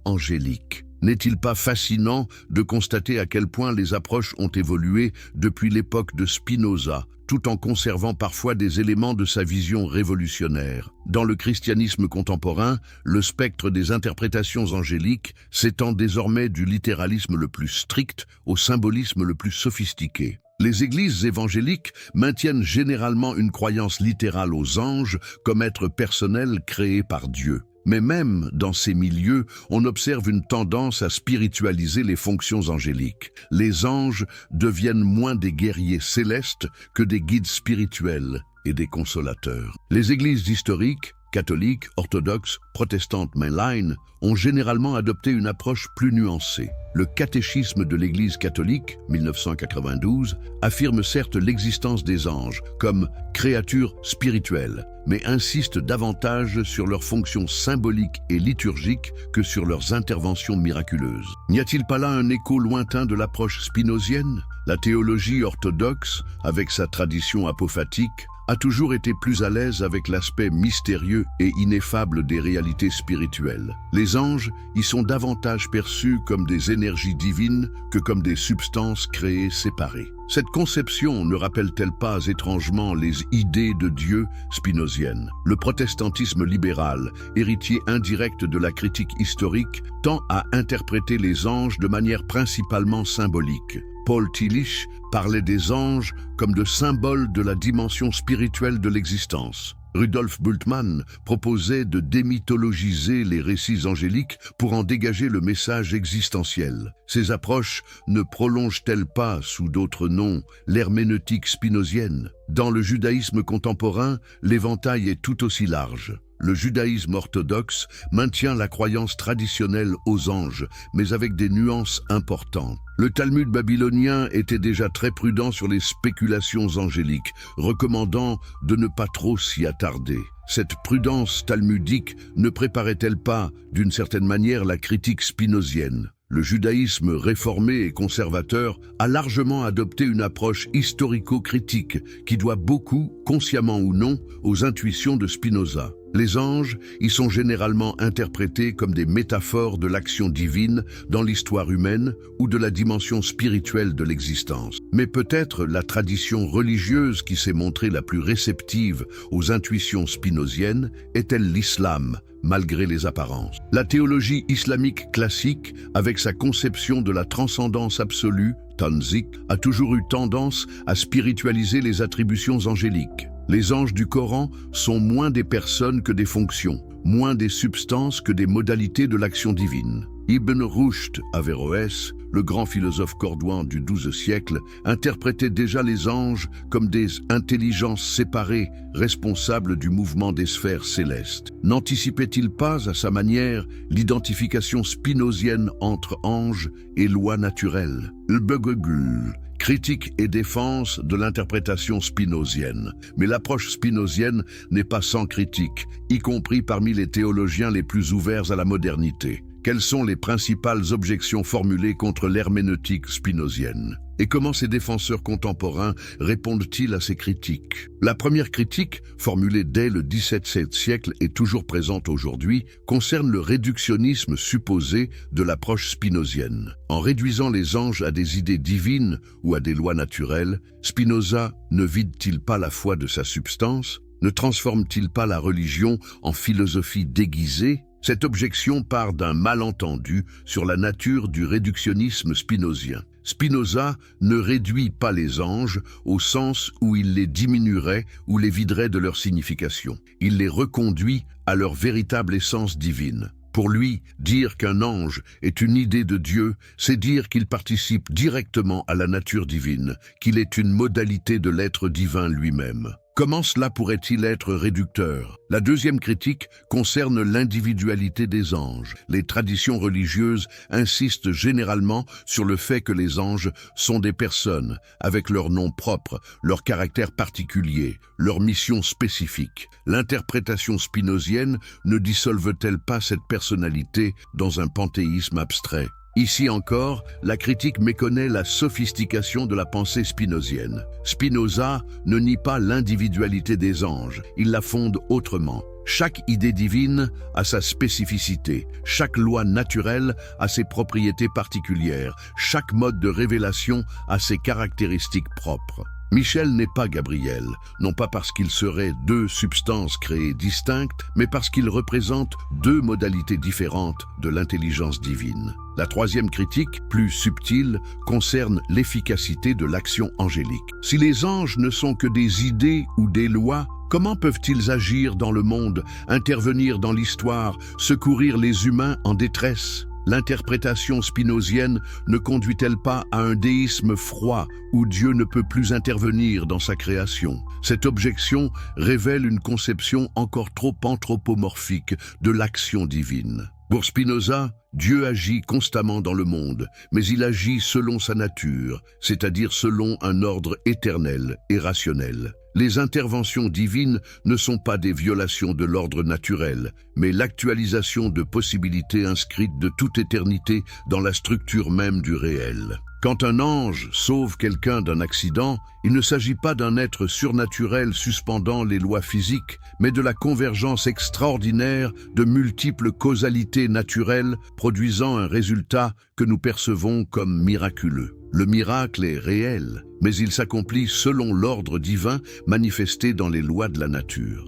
angélique. N'est-il pas fascinant de constater à quel point les approches ont évolué depuis l'époque de Spinoza, tout en conservant parfois des éléments de sa vision révolutionnaire? Dans le christianisme contemporain, le spectre des interprétations angéliques s'étend désormais du littéralisme le plus strict au symbolisme le plus sophistiqué. Les églises évangéliques maintiennent généralement une croyance littérale aux anges comme êtres personnels créés par Dieu. Mais même dans ces milieux, on observe une tendance à spiritualiser les fonctions angéliques. Les anges deviennent moins des guerriers célestes que des guides spirituels et des consolateurs. Les églises historiques, catholiques, orthodoxes, protestantes mainline, ont généralement adopté une approche plus nuancée. Le catéchisme de l'Église catholique, 1992, affirme certes l'existence des anges comme créatures spirituelles, mais insiste davantage sur leurs fonctions symboliques et liturgiques que sur leurs interventions miraculeuses. N'y a-t-il pas là un écho lointain de l'approche spinozienne? La théologie orthodoxe, avec sa tradition apophatique, a toujours été plus à l'aise avec l'aspect mystérieux et ineffable des réalités spirituelles. Les anges y sont davantage perçus comme des énergies divines que comme des substances créées séparées. Cette conception ne rappelle-t-elle pas étrangement les idées de Dieu spinoziennes? Le protestantisme libéral, héritier indirect de la critique historique, tend à interpréter les anges de manière principalement symbolique. Paul Tillich parlait des anges comme de symboles de la dimension spirituelle de l'existence. Rudolf Bultmann proposait de démythologiser les récits angéliques pour en dégager le message existentiel. Ces approches ne prolongent-elles pas, sous d'autres noms, l'herméneutique spinozienne? Dans le judaïsme contemporain, l'éventail est tout aussi large. Le judaïsme orthodoxe maintient la croyance traditionnelle aux anges, mais avec des nuances importantes. Le Talmud babylonien était déjà très prudent sur les spéculations angéliques, recommandant de ne pas trop s'y attarder. Cette prudence talmudique ne préparait-elle pas, d'une certaine manière, la critique spinozienne? Le judaïsme réformé et conservateur a largement adopté une approche historico-critique qui doit beaucoup, consciemment ou non, aux intuitions de Spinoza. Les anges y sont généralement interprétés comme des métaphores de l'action divine dans l'histoire humaine ou de la dimension spirituelle de l'existence. Mais peut-être la tradition religieuse qui s'est montrée la plus réceptive aux intuitions spinoziennes est-elle l'islam, malgré les apparences. La théologie islamique classique, avec sa conception de la transcendance absolue, Tanzik, a toujours eu tendance à spiritualiser les attributions angéliques. Les anges du Coran sont moins des personnes que des fonctions, moins des substances que des modalités de l'action divine. Ibn Rushd Averroès, le grand philosophe cordouan du XIIe siècle, interprétait déjà les anges comme des intelligences séparées, responsables du mouvement des sphères célestes. N'anticipait-il pas, à sa manière, l'identification spinozienne entre anges et lois naturelles? L-Begegul, critique et défense de l'interprétation spinozienne. Mais l'approche spinozienne n'est pas sans critique, y compris parmi les théologiens les plus ouverts à la modernité. Quelles sont les principales objections formulées contre l'herméneutique spinozienne? Et comment ces défenseurs contemporains répondent-ils à ces critiques? La première critique, formulée dès le XVIIe siècle et toujours présente aujourd'hui, concerne le réductionnisme supposé de l'approche spinozienne. En réduisant les anges à des idées divines ou à des lois naturelles, Spinoza ne vide-t-il pas la foi de sa substance? Ne transforme-t-il pas la religion en philosophie déguisée? Cette objection part d'un malentendu sur la nature du réductionnisme spinozien. Spinoza ne réduit pas les anges au sens où il les diminuerait ou les viderait de leur signification. Il les reconduit à leur véritable essence divine. Pour lui, dire qu'un ange est une idée de Dieu, c'est dire qu'il participe directement à la nature divine, qu'il est une modalité de l'être divin lui-même. Comment cela pourrait-il être réducteur? La deuxième critique concerne l'individualité des anges. Les traditions religieuses insistent généralement sur le fait que les anges sont des personnes, avec leur nom propre, leur caractère particulier, leur mission spécifique. L'interprétation spinozienne ne dissolve-t-elle pas cette personnalité dans un panthéisme abstrait? Ici encore, la critique méconnaît la sophistication de la pensée spinozienne. Spinoza ne nie pas l'individualité des anges, il la fonde autrement. Chaque idée divine a sa spécificité, chaque loi naturelle a ses propriétés particulières, chaque mode de révélation a ses caractéristiques propres. Michel n'est pas Gabriel, non pas parce qu'il serait deux substances créées distinctes, mais parce qu'il représente deux modalités différentes de l'intelligence divine. La troisième critique, plus subtile, concerne l'efficacité de l'action angélique. Si les anges ne sont que des idées ou des lois, comment peuvent-ils agir dans le monde, intervenir dans l'histoire, secourir les humains en détresse? L'interprétation spinozienne ne conduit-elle pas à un déisme froid où Dieu ne peut plus intervenir dans sa création? Cette objection révèle une conception encore trop anthropomorphique de l'action divine. Pour Spinoza, Dieu agit constamment dans le monde, mais il agit selon sa nature, c'est-à-dire selon un ordre éternel et rationnel. Les interventions divines ne sont pas des violations de l'ordre naturel, mais l'actualisation de possibilités inscrites de toute éternité dans la structure même du réel. Quand un ange sauve quelqu'un d'un accident, il ne s'agit pas d'un être surnaturel suspendant les lois physiques, mais de la convergence extraordinaire de multiples causalités naturelles produisant un résultat que nous percevons comme miraculeux. Le miracle est réel, mais il s'accomplit selon l'ordre divin manifesté dans les lois de la nature.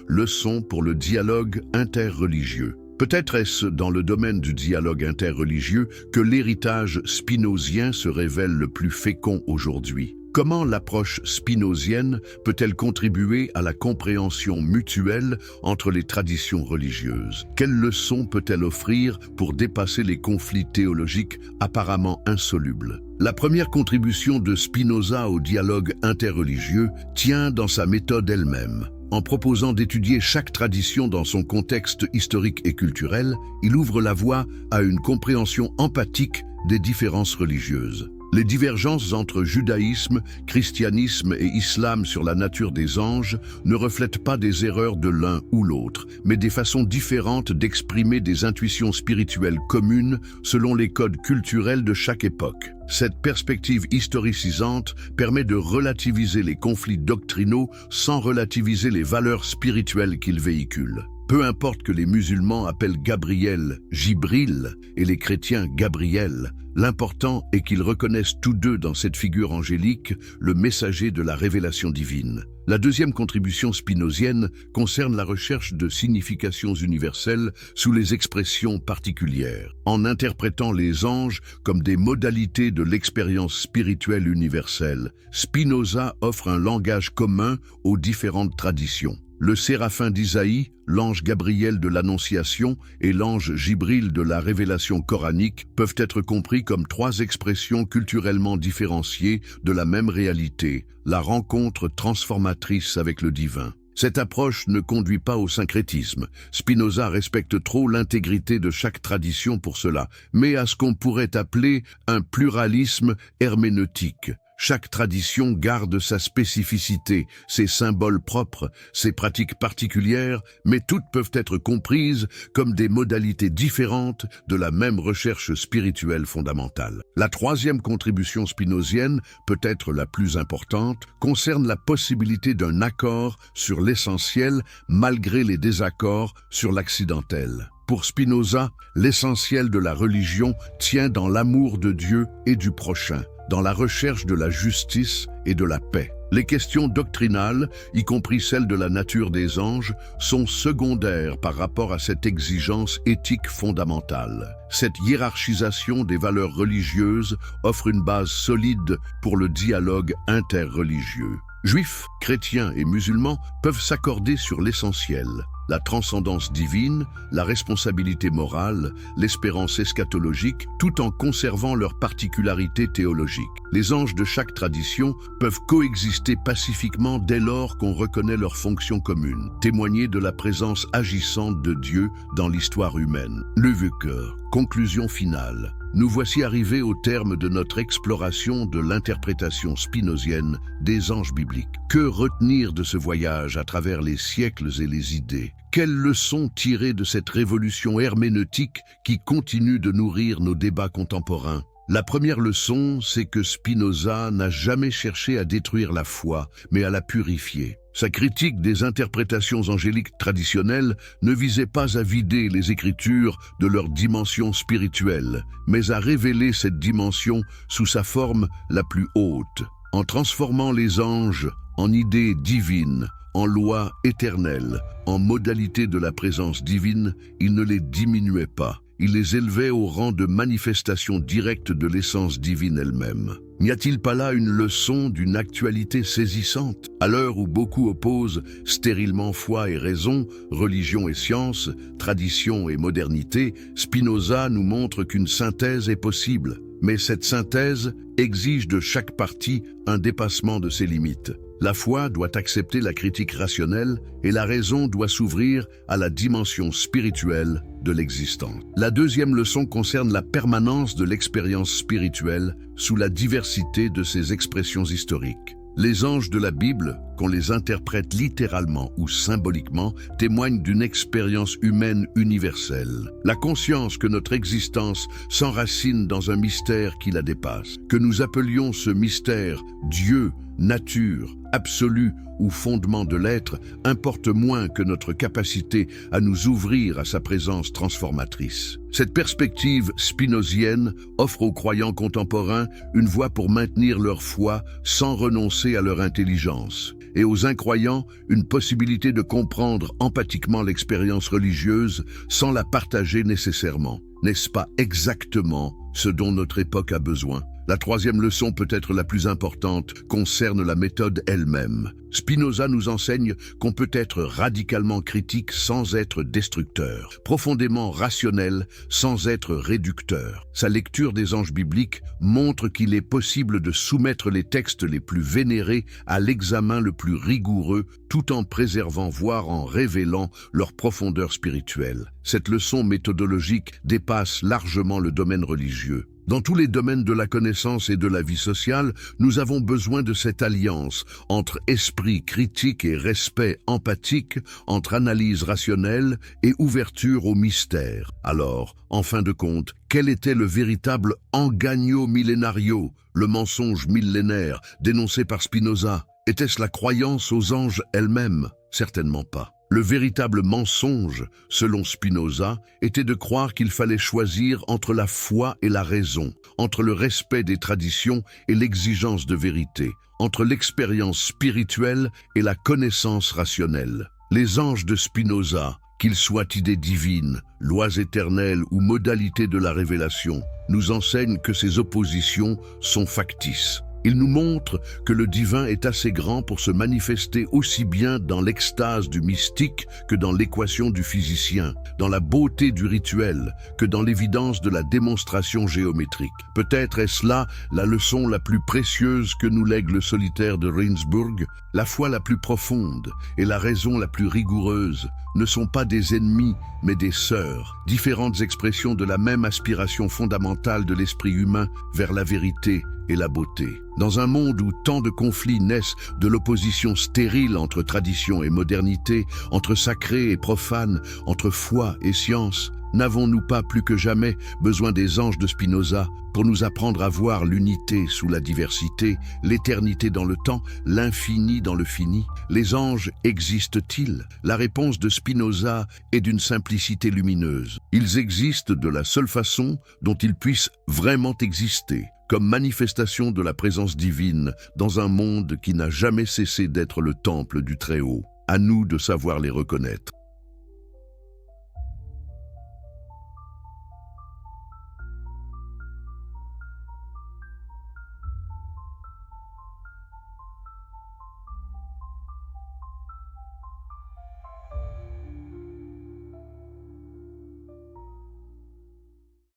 Leçon pour le dialogue interreligieux. Peut-être est-ce dans le domaine du dialogue interreligieux que l'héritage spinozien se révèle le plus fécond aujourd'hui. Comment l'approche spinozienne peut-elle contribuer à la compréhension mutuelle entre les traditions religieuses? Quelles leçons peut-elle offrir pour dépasser les conflits théologiques apparemment insolubles? La première contribution de Spinoza au dialogue interreligieux tient dans sa méthode elle-même. En proposant d'étudier chaque tradition dans son contexte historique et culturel, il ouvre la voie à une compréhension empathique des différences religieuses. Les divergences entre judaïsme, christianisme et islam sur la nature des anges ne reflètent pas des erreurs de l'un ou l'autre, mais des façons différentes d'exprimer des intuitions spirituelles communes selon les codes culturels de chaque époque. Cette perspective historicisante permet de relativiser les conflits doctrinaux sans relativiser les valeurs spirituelles qu'ils véhiculent. Peu importe que les musulmans appellent Gabriel Jibril et les chrétiens Gabriel, l'important est qu'ils reconnaissent tous deux dans cette figure angélique le messager de la révélation divine. La deuxième contribution spinozienne concerne la recherche de significations universelles sous les expressions particulières. En interprétant les anges comme des modalités de l'expérience spirituelle universelle, Spinoza offre un langage commun aux différentes traditions. Le séraphin d'Isaïe, l'ange Gabriel de l'Annonciation et l'ange Jibril de la révélation coranique peuvent être compris comme trois expressions culturellement différenciées de la même réalité, la rencontre transformatrice avec le divin. Cette approche ne conduit pas au syncrétisme. Spinoza respecte trop l'intégrité de chaque tradition pour cela, mais à ce qu'on pourrait appeler un pluralisme herméneutique. Chaque tradition garde sa spécificité, ses symboles propres, ses pratiques particulières, mais toutes peuvent être comprises comme des modalités différentes de la même recherche spirituelle fondamentale. La troisième contribution spinozienne, peut-être la plus importante, concerne la possibilité d'un accord sur l'essentiel malgré les désaccords sur l'accidentel. Pour Spinoza, l'essentiel de la religion tient dans l'amour de Dieu et du prochain, dans la recherche de la justice et de la paix. Les questions doctrinales, y compris celles de la nature des anges, sont secondaires par rapport à cette exigence éthique fondamentale. Cette hiérarchisation des valeurs religieuses offre une base solide pour le dialogue interreligieux. Juifs, chrétiens et musulmans peuvent s'accorder sur l'essentiel. La transcendance divine, la responsabilité morale, l'espérance eschatologique, tout en conservant leurs particularités théologiques. Les anges de chaque tradition peuvent coexister pacifiquement dès lors qu'on reconnaît leur fonction commune, témoigner de la présence agissante de Dieu dans l'histoire humaine. Lübbecke, conclusion finale. Nous voici arrivés au terme de notre exploration de l'interprétation spinozienne des anges bibliques. Que retenir de ce voyage à travers les siècles et les idées? Quelles leçons tirer de cette révolution herméneutique qui continue de nourrir nos débats contemporains? La première leçon, c'est que Spinoza n'a jamais cherché à détruire la foi, mais à la purifier. Sa critique des interprétations angéliques traditionnelles ne visait pas à vider les Écritures de leur dimension spirituelle, mais à révéler cette dimension sous sa forme la plus haute, en transformant les anges en idées divines, en lois éternelles, en modalités de la présence divine. Il ne les diminuait pas. Il les élevait au rang de manifestation directe de l'essence divine elle-même. N'y a-t-il pas là une leçon d'une actualité saisissante? À l'heure où beaucoup opposent stérilement foi et raison, religion et science, tradition et modernité, Spinoza nous montre qu'une synthèse est possible. Mais cette synthèse exige de chaque partie un dépassement de ses limites. La foi doit accepter la critique rationnelle et la raison doit s'ouvrir à la dimension spirituelle de l'existence. La deuxième leçon concerne la permanence de l'expérience spirituelle sous la diversité de ses expressions historiques. Les anges de la Bible, qu'on les interprète littéralement ou symboliquement, témoignent d'une expérience humaine universelle. La conscience que notre existence s'enracine dans un mystère qui la dépasse, que nous appelions ce mystère Dieu, nature, absolu ou fondement de l'être, importe moins que notre capacité à nous ouvrir à sa présence transformatrice. Cette perspective spinozienne offre aux croyants contemporains une voie pour maintenir leur foi sans renoncer à leur intelligence, et aux incroyants une possibilité de comprendre empathiquement l'expérience religieuse sans la partager nécessairement. N'est-ce pas exactement ce dont notre époque a besoin? La troisième leçon, peut-être la plus importante, concerne la méthode elle-même. Spinoza nous enseigne qu'on peut être radicalement critique sans être destructeur, profondément rationnel sans être réducteur. Sa lecture des anges bibliques montre qu'il est possible de soumettre les textes les plus vénérés à l'examen le plus rigoureux, tout en préservant, voire en révélant leur profondeur spirituelle. Cette leçon méthodologique dépasse largement le domaine religieux. Dans tous les domaines de la connaissance et de la vie sociale, nous avons besoin de cette alliance entre esprit critique et respect empathique, entre analyse rationnelle et ouverture au mystère. Alors, en fin de compte, quel était le véritable engagnio millenario, le mensonge millénaire dénoncé par Spinoza? Était-ce la croyance aux anges elles-mêmes? Certainement pas. Le véritable mensonge, selon Spinoza, était de croire qu'il fallait choisir entre la foi et la raison, entre le respect des traditions et l'exigence de vérité, entre l'expérience spirituelle et la connaissance rationnelle. Les anges de Spinoza, qu'ils soient idées divines, lois éternelles ou modalités de la révélation, nous enseignent que ces oppositions sont factices. Il nous montre que le divin est assez grand pour se manifester aussi bien dans l'extase du mystique que dans l'équation du physicien, dans la beauté du rituel que dans l'évidence de la démonstration géométrique. Peut-être est-ce là la leçon la plus précieuse que nous lègue le solitaire de Ravensbourg. La foi la plus profonde et la raison la plus rigoureuse ne sont pas des ennemis, mais des sœurs, différentes expressions de la même aspiration fondamentale de l'esprit humain vers la vérité et la beauté. Dans un monde où tant de conflits naissent de l'opposition stérile entre tradition et modernité, entre sacré et profane, entre foi et science, n'avons-nous pas plus que jamais besoin des anges de Spinoza pour nous apprendre à voir l'unité sous la diversité, l'éternité dans le temps, l'infini dans le fini? Les anges existent-ils? La réponse de Spinoza est d'une simplicité lumineuse. Ils existent de la seule façon dont ils puissent vraiment exister, comme manifestation de la présence divine dans un monde qui n'a jamais cessé d'être le temple du Très-Haut. À nous de savoir les reconnaître.